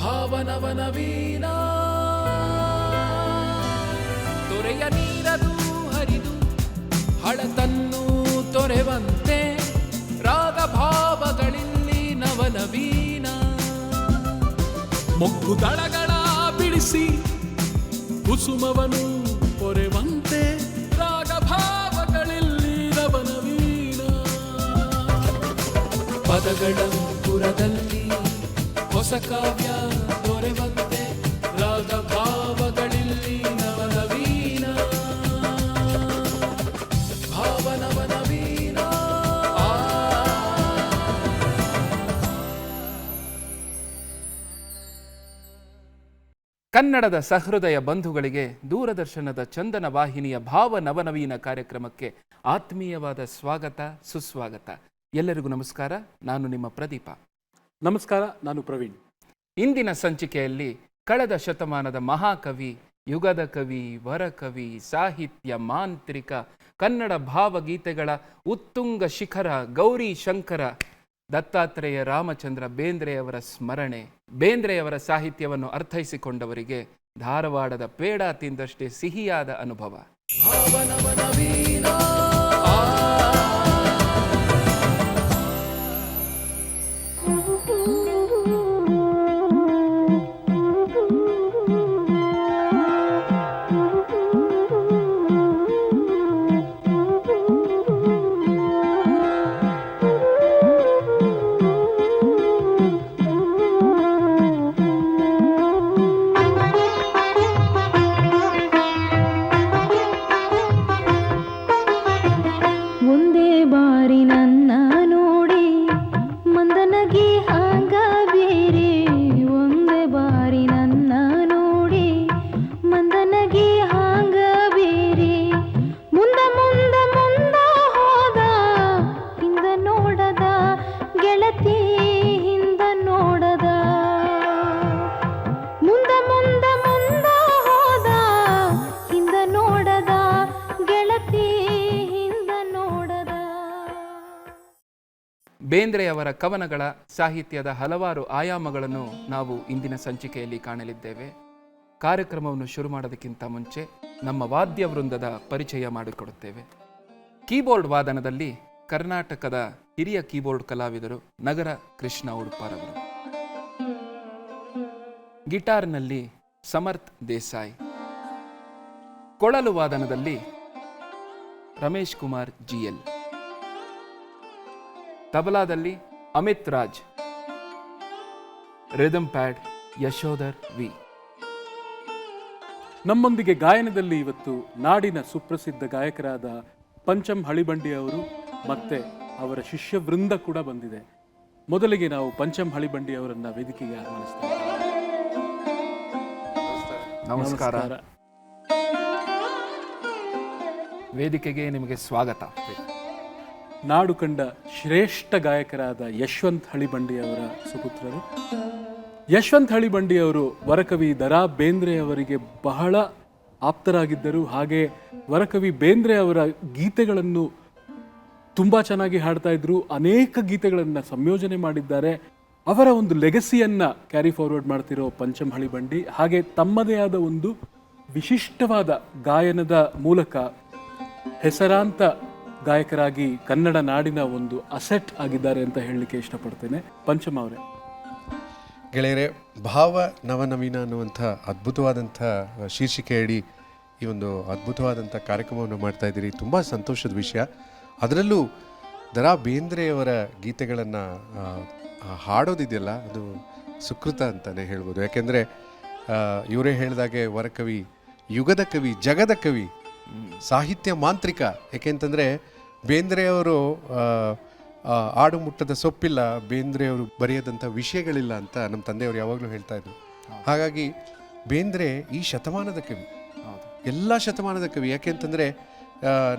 ಭಾವನವನ ವೀಣಾ ತೊರೆಯ ನೀರದು ಹರಿದು ಹಳತನ್ನು ತೊರೆವಂತೆ ರಾಗ ಭಾವಗಳಿಲ್ಲಿ ನವನವೀನ ಮೊಗ್ಗು ದಳಗಳ ಬಿಡಿಸಿ ಕುಸುಮವನು ಪೊರೆವಂತೆ ರಾಗ ಭಾವಗಳಿಲ್ಲಿ ನವನವೀನ ಪದಗಳ ಪುರದಲ್ಲಿ ಹೊಸ ಕಾವ್ಯ ದೊರೆವಂತೆ ರಾಗ ಭಾವಗಳಿಲ್ಲಿ ನವನವೀನ ಭಾವನವನವೀನ. ಕನ್ನಡದ ಸಹೃದಯ ಬಂಧುಗಳಿಗೆ ದೂರದರ್ಶನದ ಚಂದನ ವಾಹಿನಿಯ ಭಾವ ನವನವೀನ ಕಾರ್ಯಕ್ರಮಕ್ಕೆ ಆತ್ಮೀಯವಾದ ಸ್ವಾಗತ ಸುಸ್ವಾಗತ. ಎಲ್ಲರಿಗೂ ನಮಸ್ಕಾರ. ನಾನು ನಿಮ್ಮ ಪ್ರದೀಪ. ನಮಸ್ಕಾರ, ನಾನು ಪ್ರವೀಣ್. ಇಂದಿನ ಸಂಚಿಕೆಯಲ್ಲಿ ಕಳೆದ ಶತಮಾನದ ಮಹಾಕವಿ, ಯುಗದ ಕವಿ, ವರಕವಿ, ಸಾಹಿತ್ಯ ಮಾಂತ್ರಿಕ, ಕನ್ನಡ ಭಾವಗೀತೆಗಳ ಉತ್ತುಂಗ ಶಿಖರ ಗೌರಿ ಶಂಕರ ದತ್ತಾತ್ರೇಯ ರಾಮಚಂದ್ರ ಬೇಂದ್ರೆಯವರ ಸ್ಮರಣೆ. ಬೇಂದ್ರೆಯವರ ಸಾಹಿತ್ಯವನ್ನು ಅರ್ಥೈಸಿಕೊಂಡವರಿಗೆ ಧಾರವಾಡದ ಪೇಡ ತಿಂದಷ್ಟೇ ಸಿಹಿಯಾದ ಅನುಭವ. ಬೇಂದ್ರೆಯವರ ಕವನಗಳ ಸಾಹಿತ್ಯದ ಹಲವಾರು ಆಯಾಮಗಳನ್ನು ನಾವು ಇಂದಿನ ಸಂಚಿಕೆಯಲ್ಲಿ ಕಾಣಲಿದ್ದೇವೆ. ಕಾರ್ಯಕ್ರಮವನ್ನು ಶುರು ಮಾಡೋದಕ್ಕಿಂತ ಮುಂಚೆ ನಮ್ಮ ವಾದ್ಯ ವೃಂದದ ಪರಿಚಯ ಮಾಡಿಕೊಡುತ್ತೇವೆ. ಕೀಬೋರ್ಡ್ ವಾದನದಲ್ಲಿ ಕರ್ನಾಟಕದ ಹಿರಿಯ ಕೀಬೋರ್ಡ್ ಕಲಾವಿದರು ನಗರ ಕೃಷ್ಣ ಉಡುಪಾರವರು. ಗಿಟಾರ್ನಲ್ಲಿ ಸಮರ್ಥ್ ದೇಸಾಯಿ. ಕೊಳಲು ವಾದನದಲ್ಲಿ ರಮೇಶ್ ಕುಮಾರ್ ಜಿಎಲ್. ತಬಲಾದಲ್ಲಿ Amit Raj. Rhythm pad Yashodhar V. ನಮ್ಮೊಂದಿಗೆ ಗಾಯನದಲ್ಲಿ ಇವತ್ತು ನಾಡಿನ ಸುಪ್ರಸಿದ್ಧ ಗಾಯಕರಾದ ಪಂಚಮ್ ಹಳಿಬಂಡಿ ಅವರು ಮತ್ತೆ ಅವರ ಶಿಷ್ಯ ವೃಂದ ಕೂಡ ಬಂದಿದೆ. ಮೊದಲಿಗೆ ನಾವು ಪಂಚಮ್ ಹಳಿಬಂಡಿ ಅವರನ್ನ ವೇದಿಕೆಗೆ ಆಹ್ವಾನಿಸ್ತೇವೆ. ನಮಸ್ಕಾರ. ವೇದಿಕೆಗೆ ನಿಮಗೆ ಸ್ವಾಗತ. ನಾಡು ಕಂಡ ಶ್ರೇಷ್ಠ ಗಾಯಕರಾದ ಯಶವಂತ್ ಹಳಿಬಂಡಿ ಅವರ ಸುಪುತ್ರರು. ಯಶವಂತ್ ಹಳಿಬಂಡಿ ಅವರು ವರಕವಿ ದರಾ ಬೇಂದ್ರೆ ಅವರಿಗೆ ಬಹಳ ಆಪ್ತರಾಗಿದ್ದರು. ಹಾಗೆ ವರಕವಿ ಬೇಂದ್ರೆ ಅವರ ಗೀತೆಗಳನ್ನು ತುಂಬ ಚೆನ್ನಾಗಿ ಹಾಡ್ತಾ ಇದ್ರು. ಅನೇಕ ಗೀತೆಗಳನ್ನು ಸಂಯೋಜನೆ ಮಾಡಿದ್ದಾರೆ. ಅವರ ಒಂದು ಲೆಗಸಿಯನ್ನು ಕ್ಯಾರಿ ಫಾರ್ವರ್ಡ್ ಮಾಡ್ತಿರೋ ಪಂಚಮ್ ಹಳಿಬಂಡಿ ಹಾಗೆ ತಮ್ಮದೇ ಆದ ಒಂದು ವಿಶಿಷ್ಟವಾದ ಗಾಯನದ ಮೂಲಕ ಹೆಸರಾಂತ ಗಾಯಕರಾಗಿ ಕನ್ನಡ ನಾಡಿನ ಒಂದು ಅಸೆಟ್ ಆಗಿದ್ದಾರೆ ಅಂತ ಹೇಳಲಿಕ್ಕೆ ಇಷ್ಟಪಡ್ತೇನೆ. ಪಂಚಮ್ ಅವರೇ, ಗೆಳೆಯರೆ, ಭಾವ ನವನವೀನ ಅನ್ನುವಂಥ ಅದ್ಭುತವಾದಂಥ ಶೀರ್ಷಿಕೆಯಡಿ ಈ ಒಂದು ಅದ್ಭುತವಾದಂಥ ಕಾರ್ಯಕ್ರಮವನ್ನು ಮಾಡ್ತಾ ಇದ್ದೀರಿ. ತುಂಬ ಸಂತೋಷದ ವಿಷಯ. ಅದರಲ್ಲೂ ದರಾ ಬೇಂದ್ರೆಯವರ ಗೀತೆಗಳನ್ನು ಹಾಡೋದಿದೆಯಲ್ಲ, ಅದು ಸುಕೃತ ಅಂತಲೇ ಹೇಳ್ಬೋದು. ಯಾಕೆಂದರೆ ಇವರೇ ಹೇಳಿದಾಗೆ ವರಕವಿ, ಯುಗದ ಕವಿ, ಜಗದ ಕವಿ, ಸಾಹಿತ್ಯ ಮಾಂತ್ರಿಕ. ಏಕೆಂತಂದರೆ ಬೇಂದ್ರೆಯವರು ಆಡು ಮುಟ್ಟದ ಸೊಪ್ಪಿಲ್ಲ, ಬೇಂದ್ರೆಯವರು ಬರೆಯದಂಥ ವಿಷಯಗಳಿಲ್ಲ ಅಂತ ನಮ್ಮ ತಂದೆಯವರು ಯಾವಾಗಲೂ ಹೇಳ್ತಾ ಇದ್ರು. ಹಾಗಾಗಿ ಬೇಂದ್ರೆ ಈ ಶತಮಾನದ ಕವಿ, ಎಲ್ಲ ಶತಮಾನದ ಕವಿ. ಯಾಕೆಂತಂದರೆ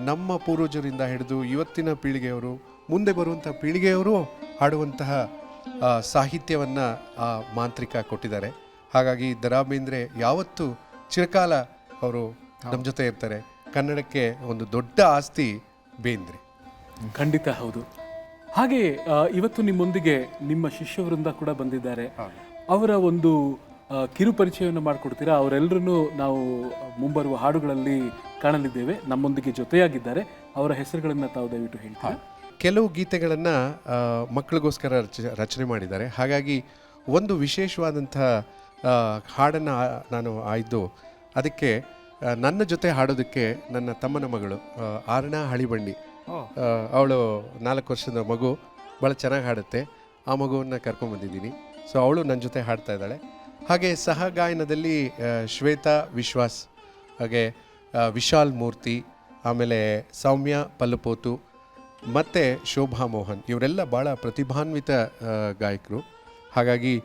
ನಮ್ಮ ಪೂರ್ವಜರಿಂದ ಹಿಡಿದು ಇವತ್ತಿನ ಪೀಳಿಗೆಯವರು, ಮುಂದೆ ಬರುವಂಥ ಪೀಳಿಗೆಯವರು ಹಾಡುವಂತಹ ಸಾಹಿತ್ಯವನ್ನು ಆ ಮಾಂತ್ರಿಕ ಕೊಟ್ಟಿದ್ದಾರೆ. ಹಾಗಾಗಿ ದರಾ ಬೇಂದ್ರೆ ಯಾವತ್ತೂ ಚಿರಕಾಲ ಅವರು ನಮ್ಮ ಜೊತೆ ಇರ್ತಾರೆ. ಕನ್ನಡಕ್ಕೆ ಒಂದು ದೊಡ್ಡ ಆಸ್ತಿ ಬೇಂದ್ರೆ. ಖಂಡಿತ ಹೌದು. ಹಾಗೆ ಇವತ್ತು ನಿಮ್ಮೊಂದಿಗೆ ನಿಮ್ಮ ಶಿಷ್ಯವೃಂದ ಕೂಡ ಬಂದಿದ್ದಾರೆ. ಅವರ ಒಂದು ಕಿರು ಪರಿಚಯವನ್ನು ಮಾಡಿಕೊಡ್ತೀರಾ? ಅವರೆಲ್ಲರನ್ನೂ ನಾವು ಮುಂಬರುವ ಹಾಡುಗಳಲ್ಲಿ ಕಾಣಲಿದ್ದೇವೆ. ನಮ್ಮೊಂದಿಗೆ ಜೊತೆಯಾಗಿದ್ದಾರೆ. ಅವರ ಹೆಸರುಗಳನ್ನು ತಾವು ದಯವಿಟ್ಟು ಹೇಳ್ತೀರಾ? ಕೆಲವು ಗೀತೆಗಳನ್ನು ಮಕ್ಕಳಿಗೋಸ್ಕರ ರಚನೆ ಮಾಡಿದ್ದಾರೆ. ಹಾಗಾಗಿ ಒಂದು ವಿಶೇಷವಾದಂಥ ಹಾಡನ್ನು ನಾನು ಆಯ್ದು ಅದಕ್ಕೆ ನನ್ನ ಜೊತೆ ಹಾಡೋದಕ್ಕೆ ನನ್ನ ತಮ್ಮನ ಮಗಳು ಆರ್ಣ ಹಳಿಬಂಡಿ, ಅವಳು 4 ವರ್ಷದ ಮಗು, ಭಾಳ ಚೆನ್ನಾಗಿ ಹಾಡುತ್ತೆ. ಆ ಮಗುವನ್ನು ಕರ್ಕೊಂಡ್ಬಂದಿದ್ದೀನಿ. ಸೊ ಅವಳು ನನ್ನ ಜೊತೆ ಹಾಡ್ತಾ ಇದ್ದಾಳೆ. ಹಾಗೆ ಸಹ ಗಾಯನದಲ್ಲಿ ಶ್ವೇತಾ ವಿಶ್ವಾಸ್, ಹಾಗೆ ವಿಶಾಲ್ ಮೂರ್ತಿ, ಆಮೇಲೆ ಸೌಮ್ಯ ಪಲ್ಲಪೋತು ಮತ್ತು ಶೋಭಾ ಮೋಹನ್, ಇವರೆಲ್ಲ ಭಾಳ ಪ್ರತಿಭಾನ್ವಿತ ಗಾಯಕರು. ಹಾಗಾಗಿ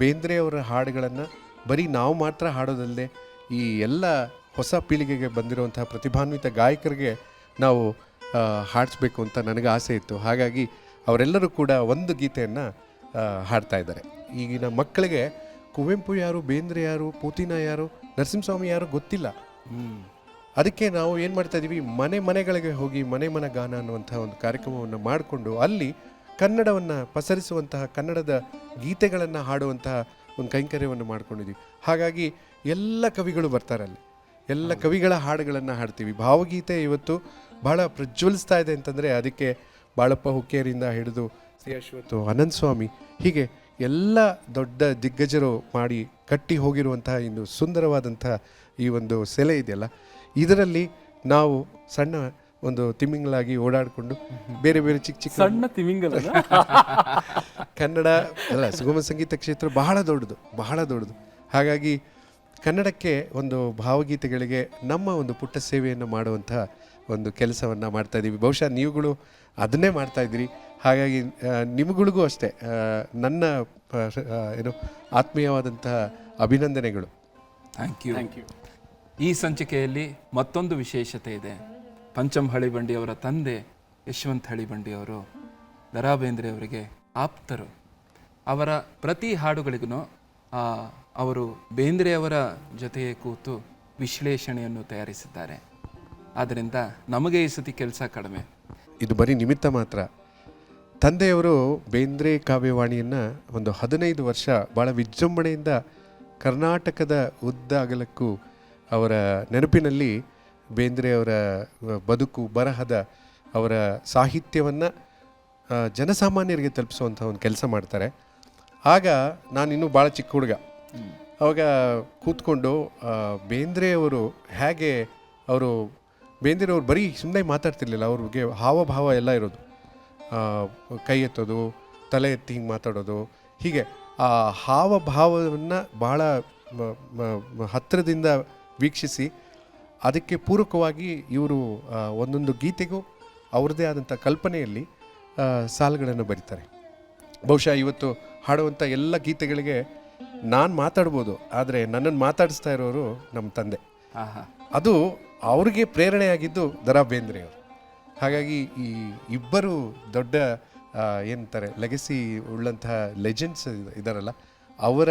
ಬೇಂದ್ರೆಯವರ ಹಾಡುಗಳನ್ನು ಬರೀ ನಾವು ಮಾತ್ರ ಹಾಡೋದಲ್ಲದೆ ಈ ಎಲ್ಲ ಹೊಸ ಪೀಳಿಗೆಗೆ ಬಂದಿರುವಂತಹ ಪ್ರತಿಭಾನ್ವಿತ ಗಾಯಕರಿಗೆ ನಾವು ಹಾಡಿಸ್ಬೇಕು ಅಂತ ನನಗೆ ಆಸೆ ಇತ್ತು. ಹಾಗಾಗಿ ಅವರೆಲ್ಲರೂ ಕೂಡ ಒಂದು ಗೀತೆಯನ್ನು ಹಾಡ್ತಾ ಇದ್ದಾರೆ. ಈಗಿನ ಮಕ್ಕಳಿಗೆ ಕುವೆಂಪು ಯಾರು, ಬೇಂದ್ರೆ ಯಾರು, ಪೂತಿನ ಯಾರು, ನರಸಿಂಹಸ್ವಾಮಿ ಯಾರು ಗೊತ್ತಿಲ್ಲ. ಅದಕ್ಕೆ ನಾವು ಏನು ಮಾಡ್ತಾ ಇದ್ದೀವಿ, ಮನೆಗಳಿಗೆ ಹೋಗಿ ಮನೆ ಗಾನ ಅನ್ನುವಂಥ ಒಂದು ಕಾರ್ಯಕ್ರಮವನ್ನು ಮಾಡಿಕೊಂಡು ಅಲ್ಲಿ ಕನ್ನಡವನ್ನು ಪಸರಿಸುವಂತಹ, ಕನ್ನಡದ ಗೀತೆಗಳನ್ನು ಹಾಡುವಂತಹ ಒಂದು ಕೈಂಕರ್ಯವನ್ನು ಮಾಡ್ಕೊಂಡಿದ್ದೀವಿ. ಹಾಗಾಗಿ ಎಲ್ಲ ಕವಿಗಳು ಬರ್ತಾರೆ ಅಲ್ಲಿ, ಎಲ್ಲ ಕವಿಗಳ ಹಾಡುಗಳನ್ನು ಹಾಡ್ತೀವಿ. ಭಾವಗೀತೆ ಇವತ್ತು ಭಾಳ ಪ್ರಜ್ವಲಿಸ್ತಾ ಇದೆ ಅಂತಂದರೆ ಅದಕ್ಕೆ ಬಾಳಪ್ಪ ಹುಕ್ಕೇರಿಯಿಂದ ಹಿಡಿದು ಸಿ ಅಶ್ವಥ್, ಅನಂತ ಸ್ವಾಮಿ, ಹೀಗೆ ಎಲ್ಲ ದೊಡ್ಡ ದಿಗ್ಗಜರು ಮಾಡಿ ಕಟ್ಟಿ ಹೋಗಿರುವಂತಹ ಇನ್ನು ಸುಂದರವಾದಂತಹ ಈ ಒಂದು ಸೆಲೆ ಇದೆಯಲ್ಲ, ಇದರಲ್ಲಿ ನಾವು ಸಣ್ಣ ಒಂದು ತಿಮಿಂಗಳಾಗಿ ಓಡಾಡಿಕೊಂಡು ಬೇರೆ ಬೇರೆ ಚಿಕ್ಕ ಸಣ್ಣ ತಿಮಿಂಗಲ ಕನ್ನಡ ಅಲ್ಲ, ಸುಗಮ ಸಂಗೀತ ಕ್ಷೇತ್ರ ಬಹಳ ದೊಡ್ಡದು. ಹಾಗಾಗಿ ಕನ್ನಡಕ್ಕೆ ಒಂದು ಭಾವಗೀತೆಗಳಿಗೆ ನಮ್ಮ ಒಂದು ಪುಟ್ಟ ಸೇವೆಯನ್ನು ಮಾಡುವಂತಹ ಒಂದು ಕೆಲಸವನ್ನು ಮಾಡ್ತಾ ಇದ್ದೀವಿ. ಬಹುಶಃ ನೀವುಗಳು ಅದನ್ನೇ ಮಾಡ್ತಾ ಇದ್ದೀರಿ. ಹಾಗಾಗಿ ನಿಮಗಳಿಗೂ ಅಷ್ಟೇ ನನ್ನ ಏನು ಆತ್ಮೀಯವಾದಂತಹ ಅಭಿನಂದನೆಗಳು. Thank you. ಈ ಸಂಚಿಕೆಯಲ್ಲಿ ಮತ್ತೊಂದು ವಿಶೇಷತೆ ಇದೆ. ಪಂಚಮ್ ಹಳಿಬಂಡಿಯವರ ತಂದೆ ಯಶವಂತ್ ಹಳಿಬಂಡಿಯವರು ದ.ರಾ. ಬೇಂದ್ರೆ ಅವರಿಗೆ ಆಪ್ತರು. ಅವರ ಪ್ರತಿ ಹಾಡುಗಳಿಗೂ ಅವರು ಬೇಂದ್ರೆಯವರ ಜೊತೆಯೇ ಕೂತು ವಿಶ್ಲೇಷಣೆಯನ್ನು ತಯಾರಿಸಿದ್ದಾರೆ. ಆದ್ದರಿಂದ ನಮಗೆ ಈ ಸತಿ ಕೆಲಸ ಕಡಿಮೆ. ಇದು ಬರೀ ನಿಮಿತ್ತ ಮಾತ್ರ. ತಂದೆಯವರು ಬೇಂದ್ರೆ ಕಾವ್ಯವಾಣಿಯನ್ನು ಒಂದು 15 ವರ್ಷ ಭಾಳ ವಿಜೃಂಭಣೆಯಿಂದ ಕರ್ನಾಟಕದ ಉದ್ದ ಅಗಲಕ್ಕೂ ಅವರ ನೆನಪಿನಲ್ಲಿ ಬೇಂದ್ರೆಯವರ ಬದುಕು, ಬರಹದ ಅವರ ಸಾಹಿತ್ಯವನ್ನು ಜನಸಾಮಾನ್ಯರಿಗೆ ತಲುಪಿಸುವಂಥ ಒಂದು ಕೆಲಸ ಮಾಡ್ತಾರೆ. ಆಗ ನಾನಿನ್ನೂ ಭಾಳ ಚಿಕ್ಕ ಹುಡುಗ. ಅವಾಗ ಕೂತ್ಕೊಂಡು ಬೇಂದ್ರೆಯವರು ಹೇಗೆ ಬೇಂದ್ರೆಯವರು ಬರೀ ಸುಮ್ಮನೆ ಮಾತಾಡ್ತಿರ್ಲಿಲ್ಲ, ಅವ್ರಿಗೆ ಹಾವಭಾವ ಎಲ್ಲ ಇರೋದು. ಕೈ ಎತ್ತೋದು, ತಲೆ ಎತ್ತಿ ಹಿಂಗೆ ಮಾತಾಡೋದು, ಹೀಗೆ ಆ ಹಾವಭಾವವನ್ನು ಭಾಳ ಹತ್ತಿರದಿಂದ ವೀಕ್ಷಿಸಿ ಅದಕ್ಕೆ ಪೂರಕವಾಗಿ ಇವರು ಒಂದೊಂದು ಗೀತೆಗೂ ಅವ್ರದ್ದೇ ಆದಂಥ ಕಲ್ಪನೆಯಲ್ಲಿ ಸಾಲುಗಳನ್ನು ಬರೀತಾರೆ. ಬಹುಶಃ ಇವತ್ತು ಹಾಡುವಂಥ ಎಲ್ಲ ಗೀತೆಗಳಿಗೆ ನಾನು ಮಾತಾಡ್ಬೋದು, ಆದರೆ ನನ್ನನ್ನು ಮಾತಾಡಿಸ್ತಾ ಇರೋರು ನಮ್ಮ ತಂದೆ. ಅದು ಅವ್ರಿಗೆ ಪ್ರೇರಣೆಯಾಗಿದ್ದು ದ.ರಾ. ಬೇಂದ್ರೆಯವರು. ಹಾಗಾಗಿ ಈ ಇಬ್ಬರು ದೊಡ್ಡ ಏನಂತಾರೆ ಲೆಗಸಿ ಉಳ್ಳಂತಹ ಲೆಜೆಂಡ್ಸ್ ಇದ್ದಾರಲ್ಲ, ಅವರ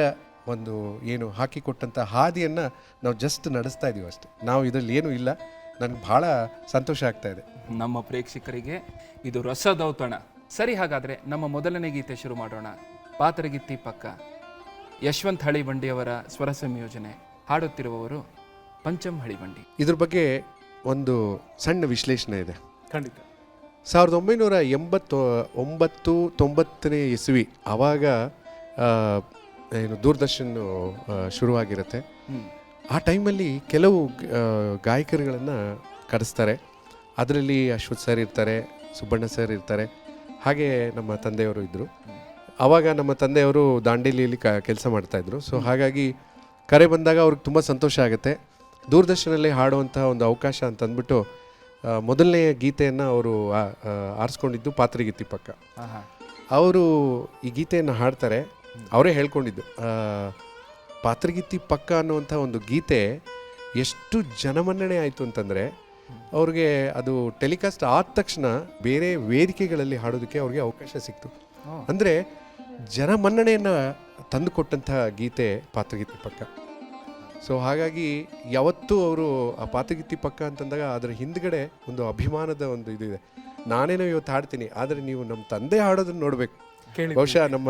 ಒಂದು ಏನು ಹಾಕಿಕೊಟ್ಟಂಥ ಹಾದಿಯನ್ನು ನಾವು ಜಸ್ಟ್ ನಡೆಸ್ತಾ ಇದ್ದೀವಿ ಅಷ್ಟೆ. ನಾವು ಇದರಲ್ಲಿ ಏನೂ ಇಲ್ಲ. ನನಗೆ ಭಾಳ ಸಂತೋಷ ಆಗ್ತಾ ಇದೆ. ನಮ್ಮ ಪ್ರೇಕ್ಷಕರಿಗೆ ಇದು ರಸದೌತಣ. ಸರಿ, ಹಾಗಾದರೆ ನಮ್ಮ ಮೊದಲನೇ ಗೀತೆ ಶುರು ಮಾಡೋಣ. ಪಾತರಗಿತ್ತಿ ಪಕ್ಕ, ಯಶವಂತ್ ಹಳಿಬಂಡಿಯವರ ಸ್ವರ ಸಂಯೋಜನೆ. ಹಾಡುತ್ತಿರುವವರು ಪಂಚಮ್ ಹಳಿಬಂಡಿ. ಇದ್ರ ಬಗ್ಗೆ ಒಂದು ಸಣ್ಣ ವಿಶ್ಲೇಷಣೆ ಇದೆ. ಖಂಡಿತ. 1989-90 ಇಸ್ವಿ ಆವಾಗ ಏನು ದೂರದರ್ಶನ್ ಶುರುವಾಗಿರುತ್ತೆ. ಆ ಟೈಮಲ್ಲಿ ಕೆಲವು ಗಾಯಕರುಗಳನ್ನು ಕರೆಸ್ತಾರೆ. ಅದರಲ್ಲಿ ಅಶ್ವಥ್ ಸರ್ ಇರ್ತಾರೆ, ಸುಬ್ಬಣ್ಣ ಸರ್ ಇರ್ತಾರೆ, ಹಾಗೆ ನಮ್ಮ ತಂದೆಯವರು ಇದ್ದರು. ಆವಾಗ ನಮ್ಮ ತಂದೆಯವರು ದಾಂಡೇಲಿಯಲ್ಲಿ ಕೆಲಸ ಮಾಡ್ತಾಯಿದ್ರು. ಸೊ ಹಾಗಾಗಿ ಕರೆ ಬಂದಾಗ ಅವ್ರಿಗೆ ತುಂಬ ಸಂತೋಷ ಆಗುತ್ತೆ. ದೂರದರ್ಶನಲ್ಲಿ ಹಾಡುವಂಥ ಒಂದು ಅವಕಾಶ ಅಂತ ಅಂದ್ಬಿಟ್ಟು ಮೊದಲನೆಯ ಗೀತೆಯನ್ನು ಅವರು ಆರಿಸ್ಕೊಂಡಿದ್ದು ಪಾತರಗಿತ್ತಿ ಪಕ್ಕ. ಅವರು ಈ ಗೀತೆಯನ್ನು ಹಾಡ್ತಾರೆ. ಅವರೇ ಹೇಳ್ಕೊಂಡಿದ್ದು ಪಾತರಗಿತ್ತಿ ಪಕ್ಕ ಅನ್ನುವಂಥ ಒಂದು ಗೀತೆ ಎಷ್ಟು ಜನಮನ್ನಣೆ ಆಯಿತು ಅಂತಂದರೆ, ಅವ್ರಿಗೆ ಅದು ಟೆಲಿಕಾಸ್ಟ್ ಆದ ತಕ್ಷಣ ಬೇರೆ ವೇದಿಕೆಗಳಲ್ಲಿ ಹಾಡೋದಕ್ಕೆ ಅವ್ರಿಗೆ ಅವಕಾಶ ಸಿಕ್ತು. ಅಂದರೆ ಜನಮನ್ನಣೆಯನ್ನು ತಂದುಕೊಟ್ಟಂತಹ ಗೀತೆ ಪಾತರಗಿತ್ತಿ ಪಕ್ಕ. ಸೊ ಹಾಗಾಗಿ ಯಾವತ್ತೂ ಅವರು ಆ ಪಾತರಗಿತ್ತಿ ಪಕ್ಕ ಅಂತಂದಾಗ ಅದರ ಹಿಂದ್ಗಡೆ ಒಂದು ಅಭಿಮಾನದ ಒಂದು ಇದಿದೆ. ನಾನೇನೋ ಇವತ್ತು ಹಾಡ್ತೀನಿ, ಆದರೆ ನೀವು ನಮ್ಮ ತಂದೆ ಹಾಡೋದನ್ನು ನೋಡಬೇಕು. ಬಹುಶಃ ನಮ್ಮ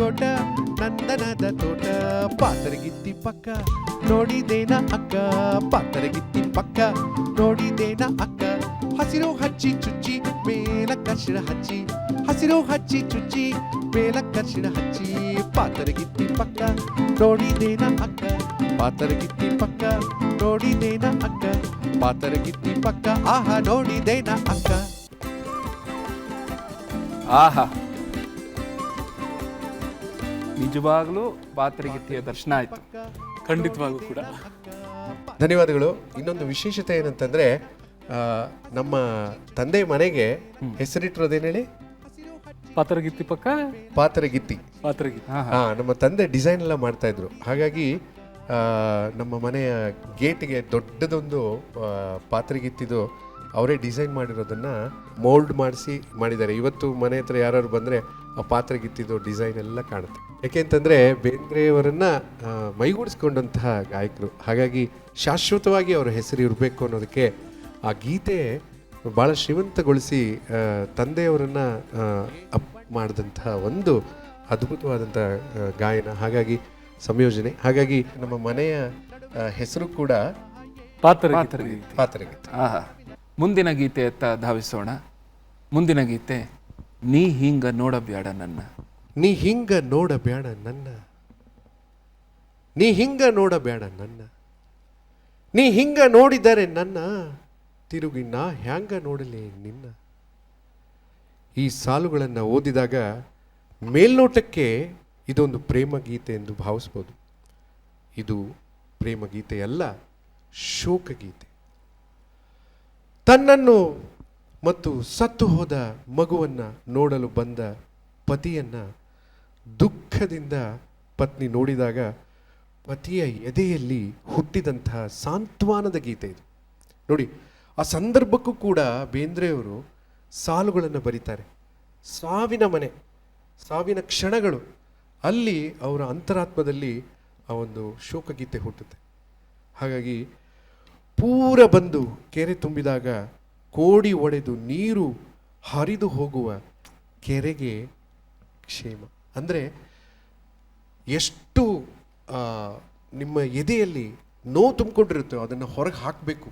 ಗೋಟ ನಂದನದ ತೋಟ ಪಾತರಗಿತ್ತಿ ಪಕ್ಕ ನೋಡಿದೇನ ಅಕ್ಕ ಪಾತರಗಿತ್ತಿ ಪಕ್ಕ ನೋಡಿದೇನ ಅಕ್ಕ ಹಸಿರು ಹಚ್ಚಿ ಚುಚ್ಚಿ ಮೇಲ ಕರ್ಶಿಣ ಹಚ್ಚಿ ಹಸಿರು ಹಚ್ಚಿ ಚುಚ್ಚಿ ಮೇಲ ಕರ್ಶಿಣ ಹಚ್ಚಿ ಪಾತರಗಿತ್ತಿ ಪಕ್ಕ ನೋಡಿದೇನ ಅಕ್ಕ ಪಾತರಗಿತ್ತಿ ಪಕ್ಕ ನೋಡಿದೇನ ಅಕ್ಕ ಪಾತರಗಿತ್ತಿ ಪಕ್ಕ ಆಹಾ ನೋಡಿದೇನ ಅಕ್ಕ. ಆಹಾ, ನಿಜವಾಗ್ಲೂ ಪಾತರಗಿತ್ತಿಯ ದರ್ಶನ ಆಯ್ತು. ಖಂಡಿತವಾಗೂ ಕೂಡ ಧನ್ಯವಾದಗಳು. ಇನ್ನೊಂದು ವಿಶೇಷತೆ ಏನಂತಂದ್ರೆ ನಮ್ಮ ತಂದೆ ಮನೆಗೆ ಹೆಸರಿಟ್ಟಿರೋದೇನು ಹೇಳಿ? ಪಾತರಗಿತ್ತಿ ಪಕ್ಕ ಪಾತರಗಿತ್ತಿ. ಪಾತರಗಿತ್ತಿ ನಮ್ಮ ತಂದೆ ಡಿಸೈನ್ ಎಲ್ಲ ಮಾಡ್ತಾ ಇದ್ರು. ಹಾಗಾಗಿ ನಮ್ಮ ಮನೆಯ ಗೇಟ್ಗೆ ದೊಡ್ಡದೊಂದು ಪಾತರಗಿತ್ತಿದು ಅವರೇ ಡಿಸೈನ್ ಮಾಡಿರೋದನ್ನ ಮೋಲ್ಡ್ ಮಾಡಿಸಿ ಮಾಡಿದ್ದಾರೆ. ಇವತ್ತು ಮನೆ ಹತ್ರ ಯಾರು ಬಂದರೆ ಆ ಪಾತರಗಿತ್ತಿದು ಡಿಸೈನ್ ಎಲ್ಲ ಕಾಣುತ್ತೆ. ಯಾಕೆಂತಂದರೆ ಬೇಂದ್ರೆಯವರನ್ನ ಮೈಗೂಡಿಸ್ಕೊಂಡಂತಹ ಗಾಯಕರು. ಹಾಗಾಗಿ ಶಾಶ್ವತವಾಗಿ ಅವರ ಹೆಸರು ಇರಬೇಕು ಅನ್ನೋದಕ್ಕೆ ಆ ಗೀತೆ ಭಾಳ ಶ್ರೀಮಂತಗೊಳಿಸಿ ತಂದೆಯವರನ್ನು ಅಪ್ ಮಾಡಿದಂತಹ ಒಂದು ಅದ್ಭುತವಾದಂಥ ಗಾಯನ, ಹಾಗಾಗಿ ಸಂಯೋಜನೆ. ಹಾಗಾಗಿ ನಮ್ಮ ಮನೆಯ ಹೆಸರು ಕೂಡ ಪಾತರಗಿತ್ತಿ. ಆಹಾ, ಮುಂದಿನ ಗೀತೆಯತ್ತ ಧಾವಿಸೋಣ. ಮುಂದಿನ ಗೀತೆ ನೀ ಹಿಂಗ ನೋಡಬ್ಯಾಡ ನನ್ನ. ನೀ ಹಿಂಗ ನೋಡಬ್ಯಾಡ ನನ್ನ, ನೀ ಹಿಂಗ ನೋಡಬ್ಯಾಡ ನನ್ನ, ನೀ ಹಿಂಗ ನೋಡಿದರೆ ನನ್ನ ತಿರುಗಿ ನಾ ಹ್ಯಾಂಗ ನೋಡಲಿ ನಿನ್ನ. ಈ ಸಾಲುಗಳನ್ನು ಓದಿದಾಗ ಮೇಲ್ನೋಟಕ್ಕೆ ಇದೊಂದು ಪ್ರೇಮ ಗೀತೆ ಎಂದು ಭಾವಿಸ್ಬೋದು. ಇದು ಪ್ರೇಮ ಗೀತೆಯಲ್ಲ, ಶೋಕಗೀತೆ. ತನ್ನನ್ನು ಮತ್ತು ಸತ್ತು ಹೋದ ಮಗುವನ್ನು ನೋಡಲು ಬಂದ ಪತಿಯನ್ನು ದುಃಖದಿಂದ ಪತ್ನಿ ನೋಡಿದಾಗ ಪತಿಯ ಎದೆಯಲ್ಲಿ ಹುಟ್ಟಿದಂತಹ ಸಾಂತ್ವನದ ಗೀತೆ ಇದು. ನೋಡಿ, ಆ ಸಂದರ್ಭಕ್ಕೂ ಕೂಡ ಬೇಂದ್ರೆಯವರು ಸಾಲುಗಳನ್ನು ಬರೀತಾರೆ. ಸಾವಿನ ಮನೆ, ಸಾವಿನ ಕ್ಷಣಗಳು, ಅಲ್ಲಿ ಅವರ ಅಂತರಾತ್ಮದಲ್ಲಿ ಆ ಒಂದು ಶೋಕಗೀತೆ ಹುಟ್ಟುತ್ತೆ. ಹಾಗಾಗಿ ಪೂರ ಬಂದು ಕೆರೆ ತುಂಬಿದಾಗ ಕೋಡಿ ಒಡೆದು ನೀರು ಹರಿದು ಹೋಗುವ ಕೆರೆಗೆ ಕ್ಷೇಮ. ಅಂದರೆ ಎಷ್ಟು ನಿಮ್ಮ ಎದೆಯಲ್ಲಿ ನೋವು ತುಂಬಿಕೊಂಡಿರುತ್ತೋ ಅದನ್ನು ಹೊರಗೆ ಹಾಕಬೇಕು,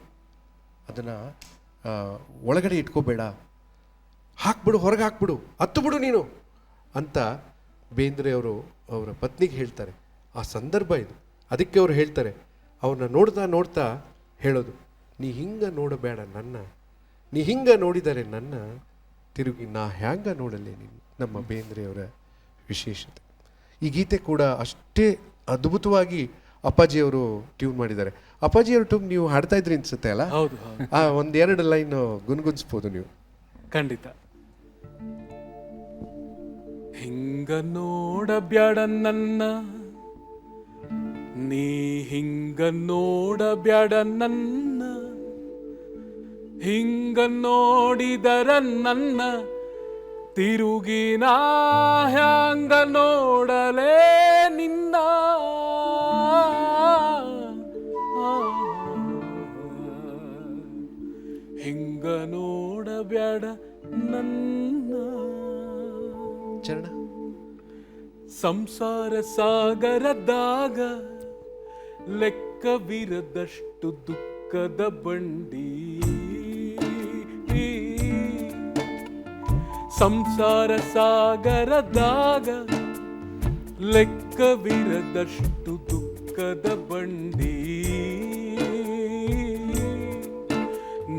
ಅದನ್ನು ಒಳಗಡೆ ಇಟ್ಕೋಬೇಡ, ಹಾಕ್ಬಿಡು, ಹೊರಗೆ ಹಾಕ್ಬಿಡು, ಹತ್ತು ಬಿಡು ನೀನು ಅಂತ ಬೇಂದ್ರೆಯವರು ಅವರ ಪತ್ನಿಗೆ ಹೇಳ್ತಾರೆ. ಆ ಸಂದರ್ಭ ಇದು. ಅದಕ್ಕೆ ಅವರು ಹೇಳ್ತಾರೆ, ಅವ್ರನ್ನ ನೋಡ್ತಾ ನೋಡ್ತಾ ಹೇಳೋದು, ನೀ ಹಿಂಗ ನೋಡಬೇಡ ನನ್ನ, ನೀ ಹಿಂಗ ನೋಡಿದರೆ ನನ್ನ ತಿರುಗಿ ನಾ ಹ್ಯಾಂಗ ನೋಡಲೇ ನೀನು. ನಮ್ಮ ಬೇಂದ್ರೆಯವರ ವಿಶೇಷತೆ. ಈ ಗೀತೆ ಕೂಡ ಅಷ್ಟೇ ಅದ್ಭುತವಾಗಿ ಅಪ್ಪಾಜಿಯವರು ಟ್ಯೂನ್ ಮಾಡಿದ್ದಾರೆ. ಅಪ್ಪಾಜಿಯವರು ಟ್ಯೂನ್ ನೀವು ಹಾಡ್ತಾ ಇದ್ರಿ ಅನ್ಸುತ್ತೆ ಅಲ್ಲ? ಹೌದು. ಒಂದೆರಡು ಲೈನ್ ಗುನ್ಗುನ್ಸ್ಬೋದು ನೀವು. ಖಂಡಿತ. ಹಿಂಗ ನೋಡಬ್ಯಾಡ ನನ್ನ, ನೀ ಹಿಂಗ ನೋಡಬ್ಯಾಡ ನನ್ನ, ಹಿಂಗ ನೋಡಿದರ ನನ್ನ ತಿರುಗಿ ನಾ ಹ್ಯಾಂಗ ನೋಡಲೇ ನಿನ್ನ. ಹಿಂಗ ನೋಡಬ್ಯಾಡ ನನ್ನ. ಚರಣ. ಸಂಸಾರ ಸಾಗರದಾಗ ಲೆಕ್ಕವಿರದಷ್ಟು ದುಃಖದ ಬಂಡಿ, ಸಂಸಾರ ಸಾಗರದಾಗ ಲೆಕ್ಕವಿರದಷ್ಟು ದುಃಖದ ಬಂಡಿ.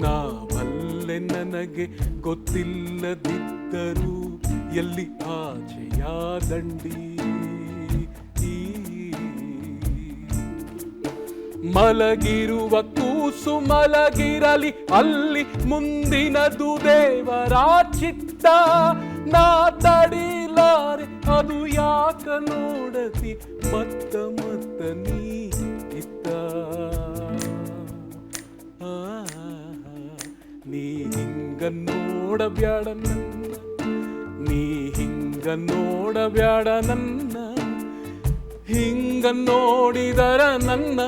ನಾ ಬಲ್ಲೆ ನನಗೆ ಗೊತ್ತಿಲ್ಲದಿದ್ದರೂ ಎಲ್ಲಿ ಆಚೆಯ ದಂಡಿ. ಮಲಗಿರುವ ಕೂಸು ಮಲಗಿರಲಿ ಅಲ್ಲಿ, ಮುಂದಿನದು ದೇವರ ಚಿತ್ತ. ನಾ ತಡಿಲಾರೆ ಅದು ಯಾಕ ನೋಡತಿ ಮತ್ತ ಮತ್ತ ನೀ ಇತ್ತ. ನೀ ಹಿಂಗ ನೋಡಬ್ಯಾಡ ನನ್ನ, ನೀ ಹಿಂಗ ನೋಡಬ್ಯಾಡ ನನ್ನ, ಹಿಂಗ ನೋಡಿದರ ನನ್ನ,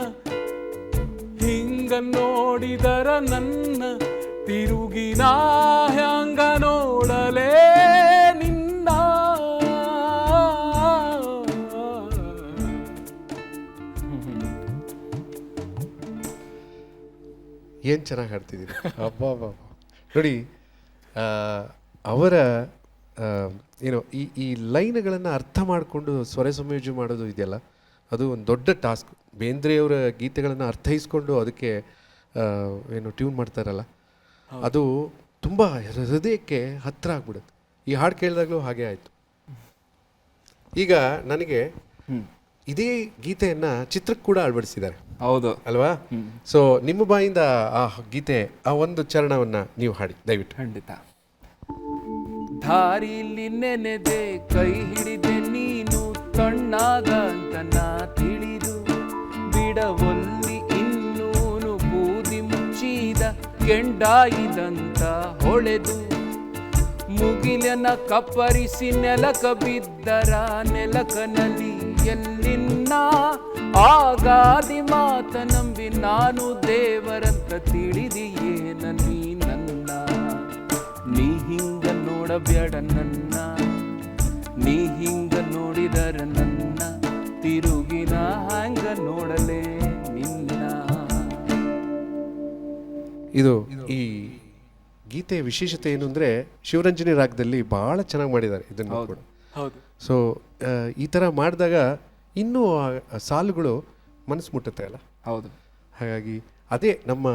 ಹಿಂಗ ನೋಡಿದರ ನನ್ನ ತಿರುಗಿ ನಾ ಹ್ಯಾಂಗ ನೋಡಲೇ ನಿನ್ನ. ಏನು ಚೆನ್ನಾಗಿ ಹಾಡ್ತಿದ್ದೀರಿ. ಅಬ್ಬಾ ನೋಡಿ, ಅವರ ಏನು ಈ ಲೈನ್ಗಳನ್ನು ಅರ್ಥ ಮಾಡಿಕೊಂಡು ಸ್ವರ ಸಂಯೋಜನೆ ಮಾಡೋದು ಇದೆಯಲ್ಲ, ಅದು ಒಂದು ದೊಡ್ಡ ಟಾಸ್ಕ್. ಬೇಂದ್ರೆಯವರ ಗೀತೆಗಳನ್ನು ಅರ್ಥೈಸ್ಕೊಂಡು ಅದಕ್ಕೆ ಏನು ಟ್ಯೂನ್ ಮಾಡ್ತಾರಲ್ಲ, ಅದು ತುಂಬ ಹೃದಯಕ್ಕೆ ಹತ್ತಿರ ಆಗ್ಬಿಡುತ್ತೆ. ಈ ಹಾಡು ಕೇಳಿದಾಗಲೂ ಹಾಗೆ ಆಯಿತು. ಈಗ ನನಗೆ ಇದೇ ಗೀತೆಯನ್ನ ಚಿತ್ರಕ್ಕೆ ಕೂಡ ಅಳವಡಿಸಿದ್ದಾರೆ, ಹೌದು ಅಲ್ವಾ? ಸೊ ನಿಮ್ಮ ಬಾಯಿಂದ ಆ ಗೀತೆ, ಆ ಒಂದು ಚರಣವನ್ನ ನೀವು ಹಾಡಿ ದಯವಿಟ್ಟು. ಖಂಡಿತ. ದಾರಿಲಿ ನೆನೆದೆ ಕೈ ಹಿಡಿದೆ ನೀನು ತಣ್ಣಾಗ ಅಂತ ನಾ ತಿಳಿದು, ಬಿಡವಲ್ಲಿ ಇನ್ನೂನು ಬೂದಿ ಮುಚ್ಚಿದ ಕೆಂಡಾಯಿದಂತ ಹೊಳೆದು, ಮುಗಿಲನ ಕಪ್ಪರಿಸಿ ನೆಲಕ ಬಿದ್ದರ ನೆಲಕನಲ್ಲಿ ಎಲ್ಲಿನ್ನ ಆಗಾದಿ ಮಾತ ನಂಬಿ ನಾನು ದೇವರಂತ ತಿಳಿದಿಯೇನ ನೀ ನನ್ನ. ನೀ ಹಿಂಗ ನೋಡಬೇಡ ನನ್ನ, ನೀ ಹಿಂಗ ನೋಡಿದರ ನನ್ನ ತಿರುಗಿನ ಹಂಗ ನೋಡಲೇ ನಿನ್ನ. ಇದು ಈ ಗೀತೆಯ ವಿಶೇಷತೆ ಏನು ಅಂದರೆ, ಶಿವರಂಜನಿ ರಾಗದಲ್ಲಿ ಭಾಳ ಚೆನ್ನಾಗಿ ಮಾಡಿದ್ದಾರೆ ಇದನ್ನು ಕೂಡ. ಹೌದು. ಸೊ ಈ ಥರ ಮಾಡಿದಾಗ ಇನ್ನೂ ಆ ಸಾಲುಗಳು ಮನಸ್ಸು ಮುಟ್ಟುತ್ತೆ ಅಲ್ಲ. ಹೌದು. ಹಾಗಾಗಿ ಅದೇ ನಮ್ಮ